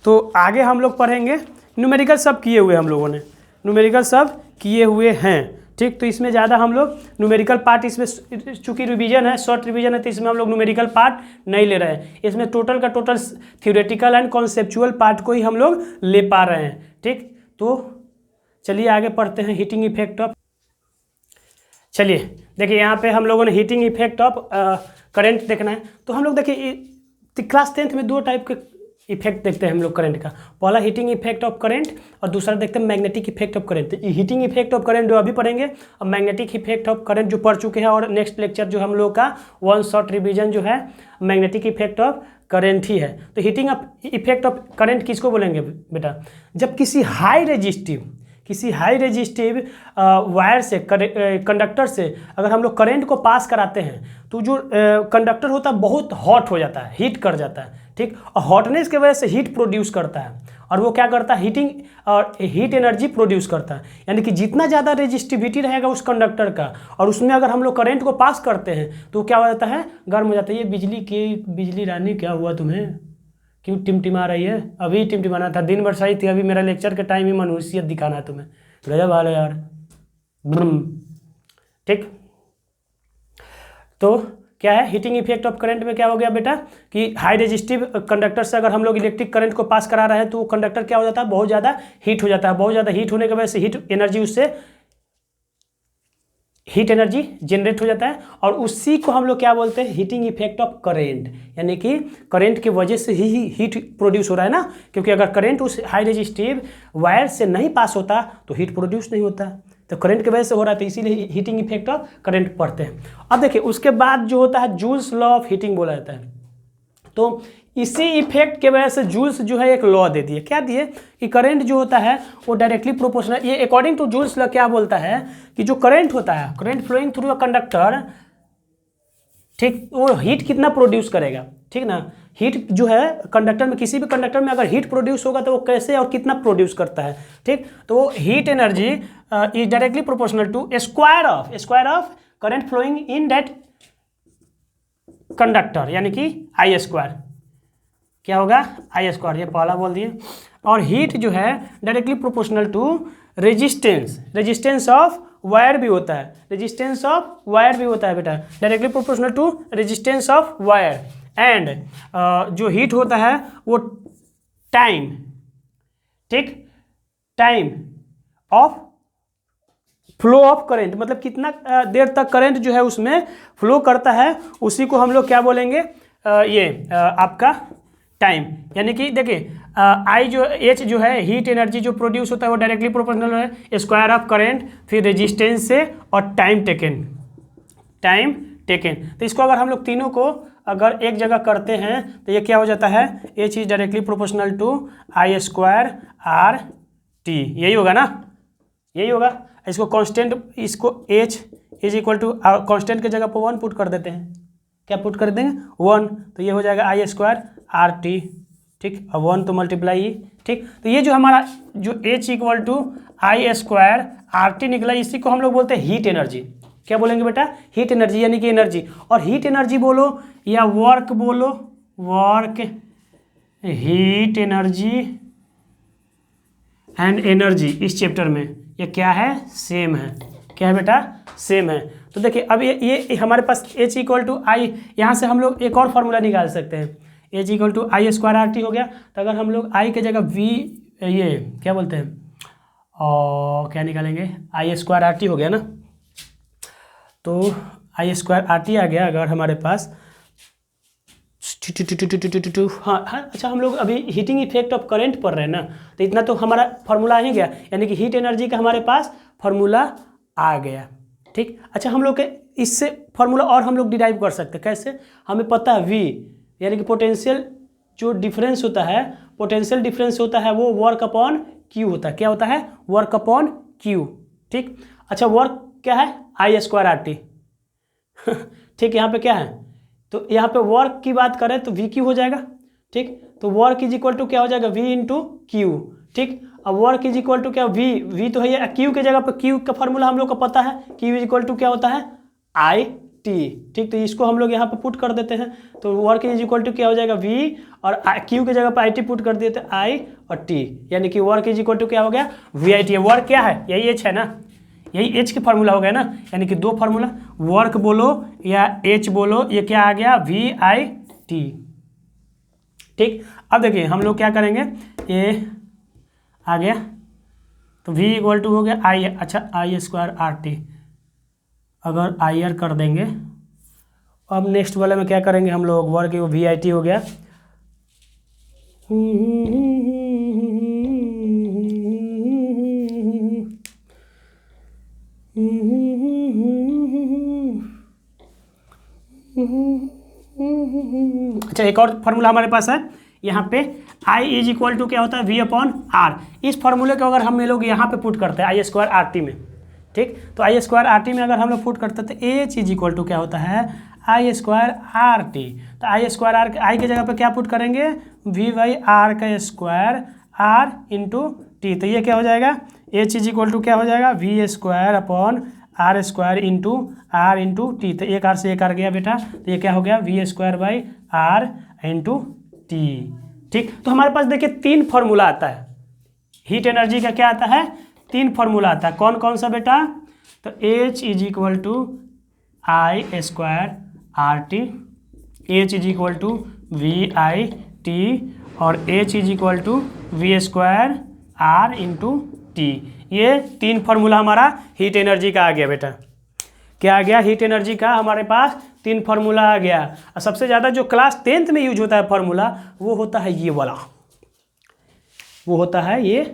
तो आगे हम लोग पढ़ेंगे, न्यूमेरिकल सब किए हुए हम लोगों ने, न्यूमेरिकल सब किए हुए हैं, ठीक। तो इसमें ज़्यादा हम लोग न्यूमेरिकल पार्ट, इसमें चूँकि रिवीजन है, शॉर्ट रिवीजन है, तो इसमें हम लोग न्यूमेरिकल पार्ट नहीं ले रहे हैं, इसमें टोटल का total theoretical and conceptual part को ही हम लोग ले पा रहे हैं, ठीक। तो चलिए आगे पढ़ते हैं हीटिंग इफेक्ट ऑफ, चलिए देखिए यहाँ पे हम लोगों ने हीटिंग इफेक्ट ऑफ करंट देखना है। तो हम लोग देखिए क्लास 10th में 2 टाइप के इफेक्ट देखते हैं हम लोग करंट का, पहला हीटिंग इफेक्ट ऑफ करंट और दूसरा देखते हैं magnetic effect of current. Heating effect of current जो अभी पढ़ेंगे, और मैग्नेटिक इफेक्ट ऑफ करंट जो पढ़ चुके हैं, और नेक्स्ट लेक्चर जो हम लोग का 1 शॉर्ट रिवीजन जो है मैग्नेटिक इफेक्ट ऑफ करंट ही है। तो हीटिंग इफेक्ट ऑफ करंट किसको बोलेंगे बेटा, जब किसी हाई रेजिस्टिव वायर से, कंडक्टर से अगर हम लोग करंट को पास कराते हैं तो जो कंडक्टर होता है बहुत हॉट हो जाता है, हीट कर जाता है, ठीक। और हॉटनेस की वजह से हीट प्रोड्यूस करता है, और वो क्या करता है, हीटिंग और हीट एनर्जी प्रोड्यूस करता है। यानी कि जितना ज़्यादा रेजिस्टिविटी रहेगा उस कंडक्टर का और उसमें अगर हम लोग करंट को पास करते हैं तो क्या हो जाता है, गर्म हो जाता है। ये बिजली रानी क्या हुआ तुम्हें, क्यों टिमटिमा रही है? अभी टिमटिमाना था, दिन भर सही थी, अभी मेरा लेक्चर के टाइम ही मनुष्यत दिखाना है तुम्हें। गजब हाल है यार। ठीक, तो क्या है, हीटिंग इफेक्ट ऑफ करंट में क्या हो गया बेटा कि हाई रेजिस्टिव कंडक्टर से अगर हम लोग इलेक्ट्रिक करंट को पास करा रहे हैं तो वो कंडक्टर क्या हो जाता है, बहुत ज़्यादा हीट हो जाता है। बहुत ज़्यादा हीट होने की वजह से हीट एनर्जी जनरेट हो जाता है और उसी को हम लोग क्या बोलते हैं, हीटिंग इफेक्ट ऑफ करेंट। यानी कि करंट की वजह से ही हीट प्रोड्यूस हो रहा है ना, क्योंकि अगर करंट उस हाई रेजिस्टिव वायर से नहीं पास होता तो हीट प्रोड्यूस नहीं होता, तो करंट की वजह से हो रहा है, तो इसीलिए हीटिंग इफेक्ट ऑफ करंट पढ़ते हैं। अब देखिए उसके बाद जो होता है जूल्स लॉ ऑफ हीटिंग बोला जाता है। तो इसी इफेक्ट के वजह से जूल्स जो है एक लॉ दे दिए, क्या दिए कि करंट जो होता है वो डायरेक्टली प्रोपोर्शनल, ये अकॉर्डिंग टू जूल्स लॉ क्या बोलता है कि जो करंट होता है, current flowing through a conductor, ठीक, वो हीट कितना प्रोड्यूस करेगा, ठीक ना। हीट जो है कंडक्टर में, किसी भी कंडक्टर में अगर हीट प्रोड्यूस होगा तो वो कैसे और कितना प्रोड्यूस करता है, ठीक। तो वो heat energy is directly proportional to square of current flowing in that conductor, यानी कि आई स्क्वायर। क्या होगा, आई स्क्वायर, ये पहला बोल दिए। और हीट जो है directly proportional to resistance of wire भी होता है, रेजिस्टेंस ऑफ वायर भी होता है बेटा, directly proportional to resistance of wire. And जो हीट होता है वो टाइम, ठीक, time of flow of current, मतलब कितना देर तक करंट जो है उसमें फ्लो करता है, उसी को हम लोग क्या बोलेंगे, आपका टाइम। यानी कि देखिए आई जो एच जो है हीट एनर्जी जो प्रोड्यूस होता है वो डायरेक्टली प्रोपोर्शनल है स्क्वायर ऑफ करंट, फिर रेजिस्टेंस से और टाइम टेकन। तो इसको अगर हम लोग तीनों को अगर एक जगह करते हैं तो ये क्या हो जाता है, H is directly proportional to I square R T, यही होगा ना, यही होगा। इसको कांस्टेंट, इसको H is equal to constant के जगह पर 1 पुट कर देते हैं, क्या पुट कर देंगे 1, तो ये हो जाएगा आई स्क्वायर आर टी, ठीक, अब 1 तो मल्टीप्लाई, ठीक। तो ये जो हमारा जो H equal to I square R T निकला, इसी को हम लोग बोलते हैं हीट एनर्जी। क्या बोलेंगे बेटा, हीट एनर्जी, यानी कि एनर्जी। और हीट एनर्जी बोलो या वर्क बोलो, work, heat energy and energy इस चैप्टर में ये क्या है, सेम है। क्या है बेटा, सेम है। तो देखिए अब ये हमारे पास एच इक्वल टू आई, यहाँ से हम लोग एक और फार्मूला निकाल सकते हैं, H equal to I square R T हो गया। तो अगर हम लोग आई के जगह वी, ये क्या बोलते हैं, और क्या निकालेंगे, आई स्क्वायर आर टी हो गया ना, तो आई स्क्वायर आर टी आ गया अगर हमारे पास। हाँ, अच्छा, हम लोग अभी हीटिंग इफेक्ट ऑफ करंट पढ़ रहे हैं ना, तो इतना तो हमारा फार्मूला आ ही गया, यानी कि हीट एनर्जी का हमारे पास फार्मूला आ गया, ठीक। अच्छा, हम लोग के इससे फार्मूला और हम लोग डिराइव कर सकते हैं, कैसे, हमें पता है V यानी कि पोटेंशियल जो डिफरेंस होता है, पोटेंशियल डिफरेंस होता है वो वर्क अपॉन क्यू होता है। क्या होता है, वर्क अपॉन क्यू, ठीक। अच्छा, वर्क क्या है, आई स्क्वायर आर टी, ठीक। यहाँ पे क्या है, तो यहाँ पे वर्क की बात करें तो वी क्यू हो जाएगा, ठीक। तो वर्क इज इक्वल टू क्या हो जाएगा, वी इंटू क्यू, ठीक। अब वर्क इज इक्वल टू क्या, वी तो है, क्यू के जगह पर क्यू का फॉर्मूला हम लोग को पता है, क्यू इज इक्वल टू क्या होता है, आई टी, ठीक। तो इसको हम लोग यहाँ पे पुट कर देते हैं, तो वर्क इज इक्वल टू क्या हो जाएगा, वी, और क्यू की जगह पर आई टी पुट कर देते हैं, आई और टी, यानी कि वर्क इज इक्वल टू क्या हो गया, वी आई टी। वर्क क्या है, यही एच है ना, यही एच के फार्मूला हो गया ना, यानी कि दो फार्मूला, वर्क बोलो या एच बोलो, ये क्या आ गया, वी आई टी, ठीक। अब देखिए हम लोग क्या करेंगे, ये आ गया, तो v इक्वल टू हो गया आई, अच्छा, आई स्क्वायर आर टी, अगर आई आर कर देंगे। अब नेक्स्ट वाले में क्या करेंगे हम लोग, वर्क वी आई टी हो गया, अच्छा, एक और फार्मूला हमारे पास है यहाँ पे, I इज इक्वल टू क्या होता है, V अपॉन आर। इस फार्मूले को अगर हम लोग यहाँ पे पुट करते हैं आई स्क्वायर आर टी में, ठीक। तो आई स्क्वायर आर टी में अगर हम लोग पुट करते हैं तो एच इज इक्वल टू क्या होता है, आई स्क्वायर आर टी। तो आई स्क्वायर आर, आई की जगह पे क्या पुट करेंगे, वी बाई आर का स्क्वायर आर इंटू टी। तो ये क्या हो जाएगा, एच इज इक्वल टू क्या हो जाएगा, V square upon R square into R into T. तो एक आर से एक आर गया बेटा, तो ये क्या हो गया, V square by R into T. ठीक, तो हमारे पास देखिए 3 फॉर्मूला आता है हीट एनर्जी का। क्या आता है, 3 फॉर्मूला आता है। कौन कौन सा बेटा, तो H is equal to I square R T, H is equal to V I T, और H is equal to V square R into T. ये 3 फार्मूला हमारा हीट एनर्जी का आ गया बेटा। क्या आ गया, हीट एनर्जी का हमारे पास 3 फार्मूला आ गया। और सबसे ज़्यादा जो क्लास 10th में यूज होता है फार्मूला, वो होता है ये वाला, वो होता है ये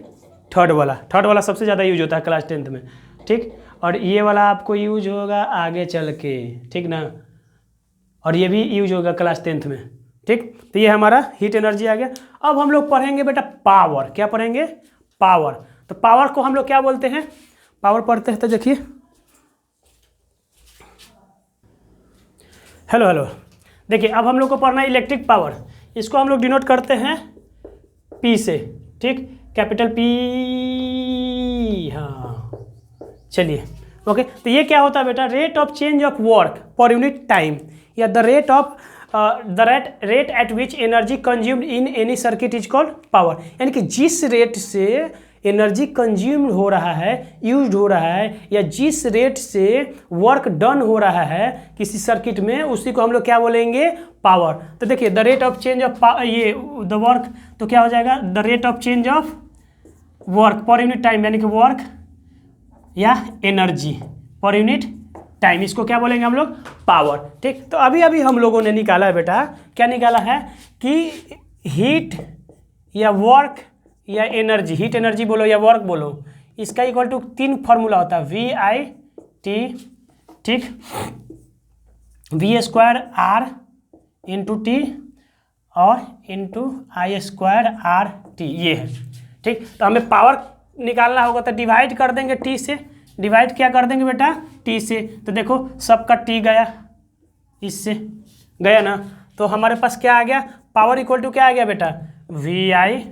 थर्ड वाला सबसे ज़्यादा यूज होता है क्लास 10th में। ठीक, और ये वाला आपको यूज होगा आगे चल के, ठीक ना, और ये भी यूज होगा क्लास 10th में। ठीक, तो ये हमारा हीट एनर्जी आ गया। अब हम लोग पढ़ेंगे बेटा पावर। क्या पढ़ेंगे, पावर। तो पावर को हम लोग क्या बोलते हैं, पावर पढ़ते हैं तो देखिए, हेलो देखिए, अब हम लोग को पढ़ना है इलेक्ट्रिक पावर। इसको हम लोग डिनोट करते हैं पी से। ठीक, कैपिटल पी, हाँ चलिए ओके। तो ये क्या होता है बेटा, rate of change of work per unit time, या the rate at which energy consumed in any circuit is called power. यानी कि जिस रेट से एनर्जी कंज्यूम हो रहा है, यूज हो रहा है, या जिस रेट से वर्क डन हो रहा है किसी सर्किट में, उसी को हम लोग क्या बोलेंगे, पावर। तो देखिए the rate of change of ये द वर्क, तो क्या हो जाएगा, the rate of change of work per unit time, यानी कि वर्क या एनर्जी पर यूनिट टाइम, इसको क्या बोलेंगे हम लोग, पावर। ठीक, तो अभी अभी हम लोगों ने निकाला है बेटा, क्या निकाला है कि हीट या वर्क या एनर्जी, हीट एनर्जी बोलो या वर्क बोलो, इसका इक्वल टू 3 फार्मूला होता है, वी आई टी, ठीक, V square R into T और into I square R T, ये है। ठीक, तो हमें पावर निकालना होगा तो डिवाइड कर देंगे टी से। डिवाइड क्या कर देंगे बेटा, टी से। तो देखो सबका टी गया, इससे गया ना, तो हमारे पास क्या आ गया, पावर इक्वल टू क्या आ गया बेटा, वी आई,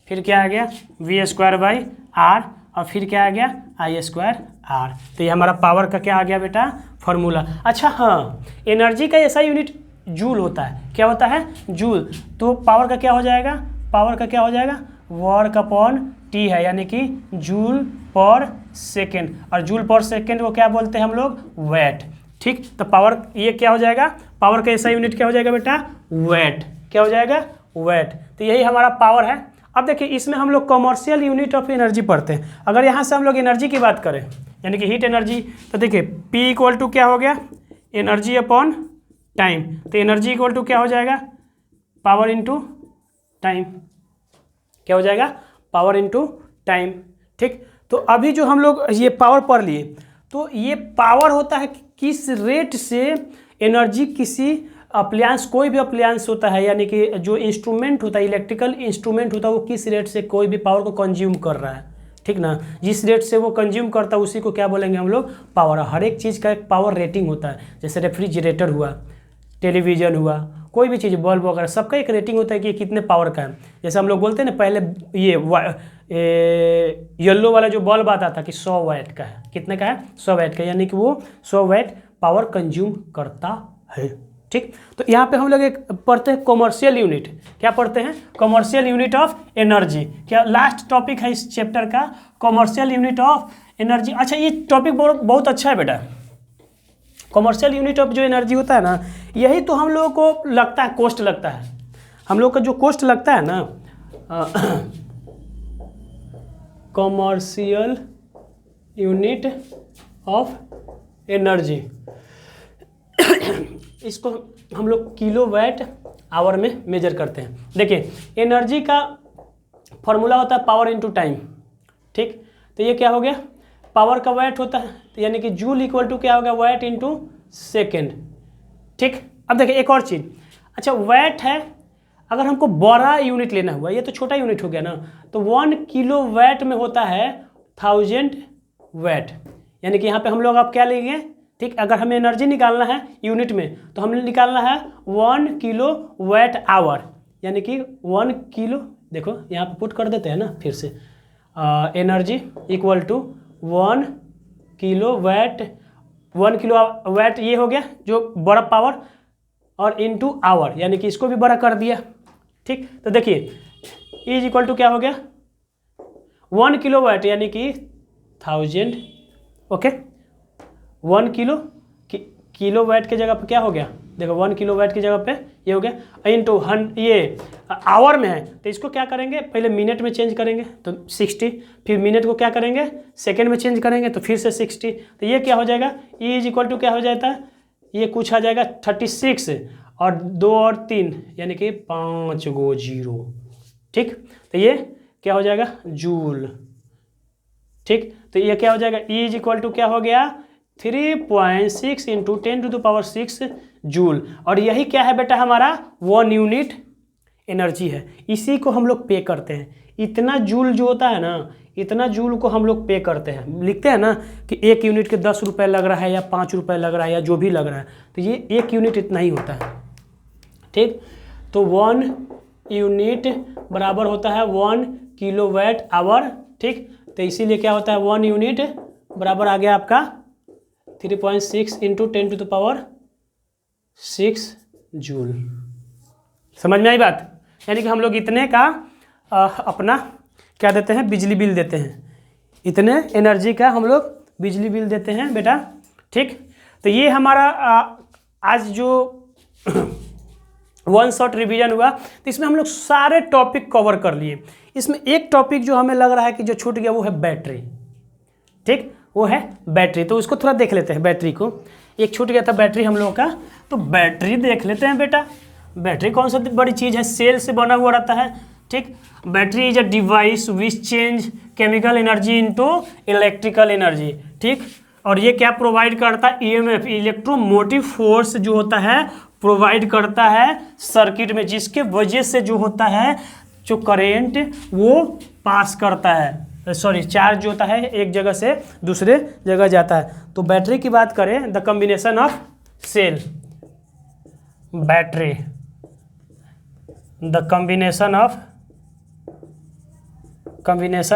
फिर क्या आ गया, वी स्क्वायर बाई आर, और फिर क्या आ गया, आई स्क्वायर आर। तो ये हमारा पावर का क्या आ गया बेटा, फॉर्मूला। अच्छा हाँ, एनर्जी का ऐसा यूनिट जूल होता है। क्या होता है, जूल। तो पावर का क्या हो जाएगा, पावर का क्या हो जाएगा, वर्क अपॉन टी है, यानी कि जूल पर सेकेंड, और जूल पर सेकेंड को क्या बोलते हैं हम लोग, वैट। ठीक, तो पावर ये क्या हो जाएगा, पावर का ऐसा यूनिट क्या हो जाएगा बेटा, वैट। क्या हो जाएगा, वैट। तो यही हमारा पावर है। अब देखिए इसमें हम लोग कमर्शियल यूनिट ऑफ एनर्जी पढ़ते हैं। अगर यहाँ से हम लोग एनर्जी की बात करें, यानी कि हीट एनर्जी, तो देखिए पी इक्वल टू क्या हो गया, एनर्जी अपॉन टाइम। तो एनर्जी इक्वल टू क्या हो जाएगा, पावर इंटू टाइम। क्या हो जाएगा, पावर इंटू टाइम। ठीक, तो अभी जो हम लोग ये पावर पढ़ लिए, तो ये पावर होता है कि किस रेट से एनर्जी किसी अप्लायंस, कोई भी अप्लायंस होता है, यानी कि जो इंस्ट्रूमेंट होता है, इलेक्ट्रिकल इंस्ट्रूमेंट होता है, वो किस रेट से कोई भी पावर को कंज्यूम कर रहा है। ठीक ना, जिस रेट से वो कंज्यूम करता है उसी को क्या बोलेंगे हम लोग, पावर। हर एक चीज़ का एक पावर रेटिंग होता है, जैसे रेफ्रिजरेटर हुआ, टेलीविज़न हुआ, कोई भी चीज़, बल्ब वगैरह, सबका एक रेटिंग होता है कि कितने पावर का है। जैसे हम लोग बोलते हैं ना, पहले ये येलो वाला जो बल्ब आता था कि 100 वैट का है, कितने का है, 100 वैट का, यानी कि वो 100 वैट पावर कंज्यूम करता है। ठीक, तो यहाँ पे हम लोग एक पढ़ते हैं कमर्शियल यूनिट। क्या पढ़ते हैं, कमर्शियल यूनिट ऑफ एनर्जी। क्या लास्ट टॉपिक है इस चैप्टर का, कमर्शियल यूनिट ऑफ एनर्जी। अच्छा, ये टॉपिक बहुत अच्छा है बेटा। कमर्शियल यूनिट ऑफ जो एनर्जी होता है ना, यही तो हम लोगों को लगता है कॉस्ट लगता है, हम लोग का जो कॉस्ट लगता है ना, कमर्शियल यूनिट ऑफ एनर्जी, इसको हम लोग किलोवाट आवर में मेजर करते हैं। देखिए एनर्जी का फॉर्मूला होता है पावर इनटू टाइम। ठीक, तो ये क्या हो गया, पावर का वैट होता है, तो यानी कि जूल इक्वल टू क्या हो गया, वैट इनटू सेकेंड। ठीक, अब देखिए एक और चीज़, अच्छा वैट है, अगर हमको बड़ा यूनिट लेना हुआ, ये तो छोटा यूनिट हो गया ना, तो 1 किलो वैट में होता है 1000 वैट, यानी कि यहाँ पे हम लोग आप क्या लेंगे। ठीक, अगर हमें एनर्जी निकालना है यूनिट में, तो हमें निकालना है 1 किलो वैट आवर, यानी कि 1 किलो देखो यहाँ पे पुट कर देते हैं ना फिर से, energy equal to 1 kilowatt, 1 kilowatt ये हो गया जो बड़ा पावर, और इनटू आवर, यानी कि इसको भी बड़ा कर दिया। ठीक, तो देखिए इज इक्वल टू क्या हो गया 1 किलोवाट यानी कि 1000, ओके। 1 किलोवाट के जगह पे क्या हो गया, देखो 1 किलोवाट की जगह पे ये हो गया इंटू ये आवर में है, तो इसको क्या करेंगे पहले मिनट में चेंज करेंगे तो 60, फिर मिनट को क्या करेंगे सेकेंड में चेंज करेंगे तो फिर से 60, तो ये क्या हो जाएगा ई इज इक्वल टू क्या हो जाता है, ये कुछ आ जाएगा 36 और 2 और 3 यानी कि 5 गो जीरो। ठीक, तो ये क्या हो जाएगा जूल। ठीक, तो ये क्या हो जाएगा ई इज इक्वल टू क्या हो गया 3.6 इंटू 10⁶ जूल, और यही क्या है बेटा हमारा 1 यूनिट एनर्जी है। इसी को हम लोग पे करते हैं, इतना जूल जो होता है ना, इतना जूल को हम लोग पे करते हैं, लिखते हैं ना कि 1 यूनिट के 10 रुपये लग रहा है या 5 रुपये लग रहा है या जो भी लग रहा है, तो ये 1 यूनिट इतना ही होता है। ठीक, तो 1 यूनिट बराबर होता है 1 किलोवाट आवर। ठीक, तो इसीलिए क्या होता है 1 यूनिट बराबर आ गया आपका 3.6 इंटू 10⁶ जूल। समझ में आई बात, यानी कि हम लोग इतने का अपना क्या देते हैं बिजली बिल देते हैं, इतने एनर्जी का हम लोग बिजली बिल देते हैं बेटा। ठीक, तो ये हमारा आज जो 1 शॉट रिवीजन हुआ, तो इसमें हम लोग सारे टॉपिक कवर कर लिए। इसमें एक टॉपिक जो हमें लग रहा है कि जो छूट गया वो है बैटरी। ठीक, वो है बैटरी, तो उसको थोड़ा देख लेते हैं। बैटरी को एक छूट गया था बैटरी हम लोगों का, तो बैटरी देख लेते हैं बेटा। बैटरी कौन सा बड़ी चीज़ है, सेल से बना हुआ रहता है। ठीक, battery is a device which change chemical energy into electrical energy. ठीक, और ये क्या प्रोवाइड करता है ईएमएफ, इलेक्ट्रोमोटिव फोर्स जो होता है प्रोवाइड करता है सर्किट में, जिसके वजह से जो होता है जो करेंट वो पास करता है, सॉरी चार्ज जो होता है एक जगह से दूसरे जगह जाता है। तो बैटरी की बात करें, the combination of cell, battery, the combination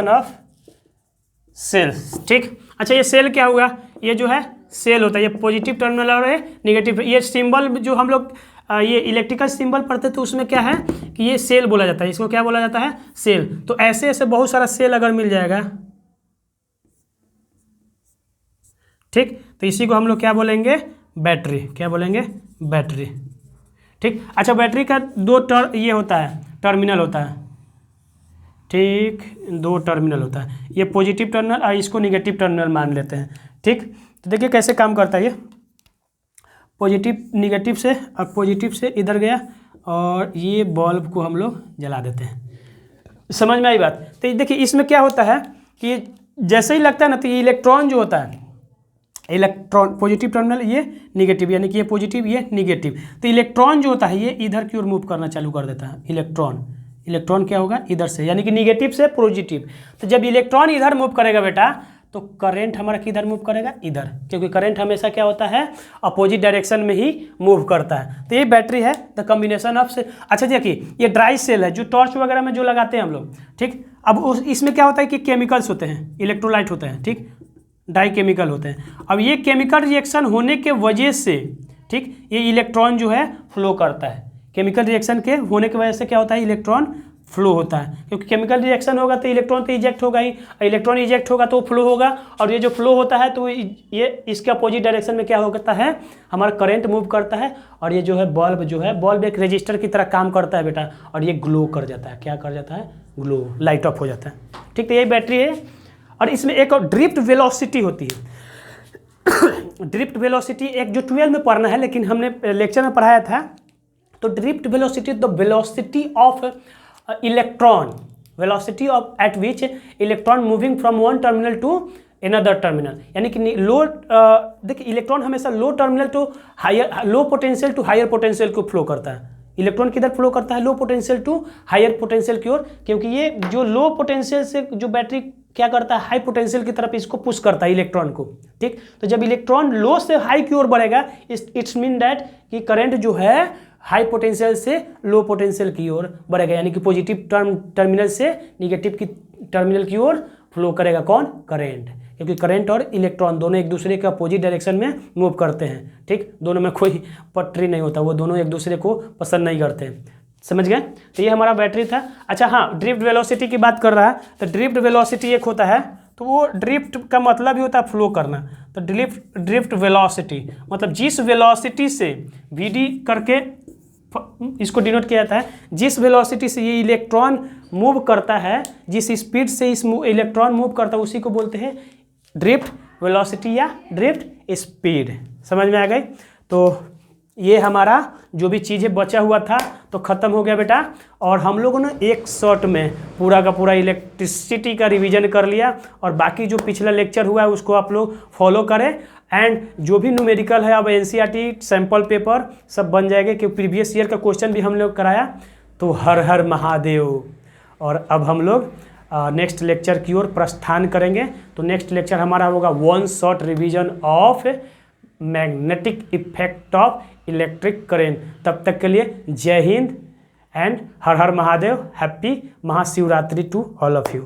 of cells. ठीक, अच्छा ये सेल क्या हुआ, ये जो है सेल होता है, ये पॉजिटिव टर्मिनल और नेगेटिव। ये सिंबल जो हम लोग ये इलेक्ट्रिकल सिंबल पढ़ते तो उसमें क्या है कि ये सेल बोला जाता है, इसको क्या बोला जाता है सेल। तो ऐसे ऐसे बहुत सारा सेल अगर मिल जाएगा, ठीक, तो इसी को हम लोग क्या बोलेंगे बैटरी, क्या बोलेंगे बैटरी। ठीक, अच्छा बैटरी का ये होता है टर्मिनल होता है। ठीक, 2 टर्मिनल होता है, ये पॉजिटिव टर्मिनल और इसको निगेटिव टर्मिनल मान लेते हैं। ठीक, तो देखिए कैसे काम करता है, ये पॉजिटिव निगेटिव से, अब पॉजिटिव से इधर गया और ये बल्ब को हम लोग जला देते हैं। समझ में आई बात। तो देखिए इसमें क्या होता है कि जैसे ही लगता है ना, तो ये इलेक्ट्रॉन जो होता है, इलेक्ट्रॉन पॉजिटिव टर्मिनल ये निगेटिव, यानी कि ये पॉजिटिव ये निगेटिव, तो इलेक्ट्रॉन जो होता है ये इधर की ओर मूव करना चालू कर देता है। इलेक्ट्रॉन क्या होगा इधर से, यानी कि निगेटिव से पॉजिटिव। तो जब इलेक्ट्रॉन इधर मूव करेगा बेटा, तो करंट हमारा किधर मूव करेगा इधर, क्योंकि करंट हमेशा क्या होता है अपोजिट डायरेक्शन में ही मूव करता है। तो ये बैटरी है, द कॉम्बिनेशन ऑफ से। अच्छा देखिए ये ड्राई सेल है, जो टॉर्च वगैरह में जो लगाते हैं हम लोग। ठीक, अब इसमें क्या होता है कि केमिकल्स होते हैं, इलेक्ट्रोलाइट होते हैं। ठीक, डाई केमिकल होते हैं। अब ये केमिकल रिएक्शन होने के वजह से, ठीक, ये इलेक्ट्रॉन जो है फ्लो करता है। केमिकल रिएक्शन के होने की वजह से क्या होता है इलेक्ट्रॉन फ्लो होता है, क्योंकि केमिकल रिएक्शन होगा तो इलेक्ट्रॉन तो इजेक्ट होगा ही, इलेक्ट्रॉन इजेक्ट होगा तो फ्लो होगा, और ये जो फ्लो होता है तो ये इसके अपोजिट डायरेक्शन में क्या होता है हमारा करंट मूव करता है। और ये जो है बल्ब एक रजिस्टर की तरह काम करता है बेटा, और ये ग्लो कर जाता है। क्या कर जाता है ग्लो, लाइट ऑफ हो जाता है। ठीक, तो यही बैटरी है। और इसमें एक और ड्रिफ्ट वेलोसिटी होती है। ड्रिफ्ट वेलोसिटी एक जो 12 में पढ़ना है, लेकिन हमने लेक्चर में पढ़ाया था। तो drift velocity the velocity of electron, velocity of at which electron moving from one terminal to another terminal, यानी कि लो देखिए इलेक्ट्रॉन हमेशा low terminal to higher, low potential to higher potential को फ्लो करता है। इलेक्ट्रॉन किधर फ्लो करता है low potential to higher potential की ओर, क्योंकि ये जो लो पोटेंशियल से जो बैटरी क्या करता है हाई पोटेंशियल की तरफ इसको पुश करता है इलेक्ट्रॉन को। ठीक, तो जब इलेक्ट्रॉन लो से हाई की ओर बढ़ेगा, इट्स मीन दैट कि करंट जो है हाई पोटेंशियल से लो पोटेंशियल की ओर बढ़ेगा, यानी कि पॉजिटिव टर्मिनल से निगेटिव की टर्मिनल की ओर फ्लो करेगा कौन? करंट, क्योंकि करंट और इलेक्ट्रॉन दोनों एक दूसरे के अपोजिट डायरेक्शन में मूव करते हैं। ठीक, दोनों में कोई पटरी नहीं होता, वो दोनों एक दूसरे को पसंद नहीं करते हैं। समझ गए? तो ये हमारा बैटरी था। अच्छा हाँ, ड्रिफ्ट वेलोसिटी की बात कर रहा है, तो ड्रिफ्ट वेलोसिटी एक होता है, तो वो ड्रिफ्ट का मतलब ही होता है फ्लो करना। तो ड्रिफ्ट वेलोसिटी मतलब जिस वेलोसिटी से वीडी करके इसको डिनोट किया जाता है, जिस वेलोसिटी से ये इलेक्ट्रॉन मूव करता है, जिस स्पीड से इस इलेक्ट्रॉन मूव करता है, उसी को बोलते हैं ड्रिफ्ट वेलोसिटी या ड्रिफ्ट स्पीड। समझ में आ गई? तो ये हमारा जो भी चीज़ें बचा हुआ था तो ख़त्म हो गया बेटा। और हम लोगों ने एक शॉट में पूरा का पूरा इलेक्ट्रिसिटी का रिवीजन कर लिया, और बाकी जो पिछला लेक्चर हुआ है उसको आप लोग फॉलो करें। एंड जो भी न्यूमेरिकल है अब एनसीईआरटी सैम्पल पेपर सब बन जाएगा, क्योंकि प्रीवियस ईयर का क्वेश्चन भी हम लोग कराया। तो हर हर महादेव। और अब हम लोग नेक्स्ट लेक्चर की ओर प्रस्थान करेंगे। तो नेक्स्ट लेक्चर हमारा होगा one shot revision of magnetic effect of electric current. तब तक के लिए जय हिंद एंड हर हर Mahadev. Happy Mahashivratri to all of you.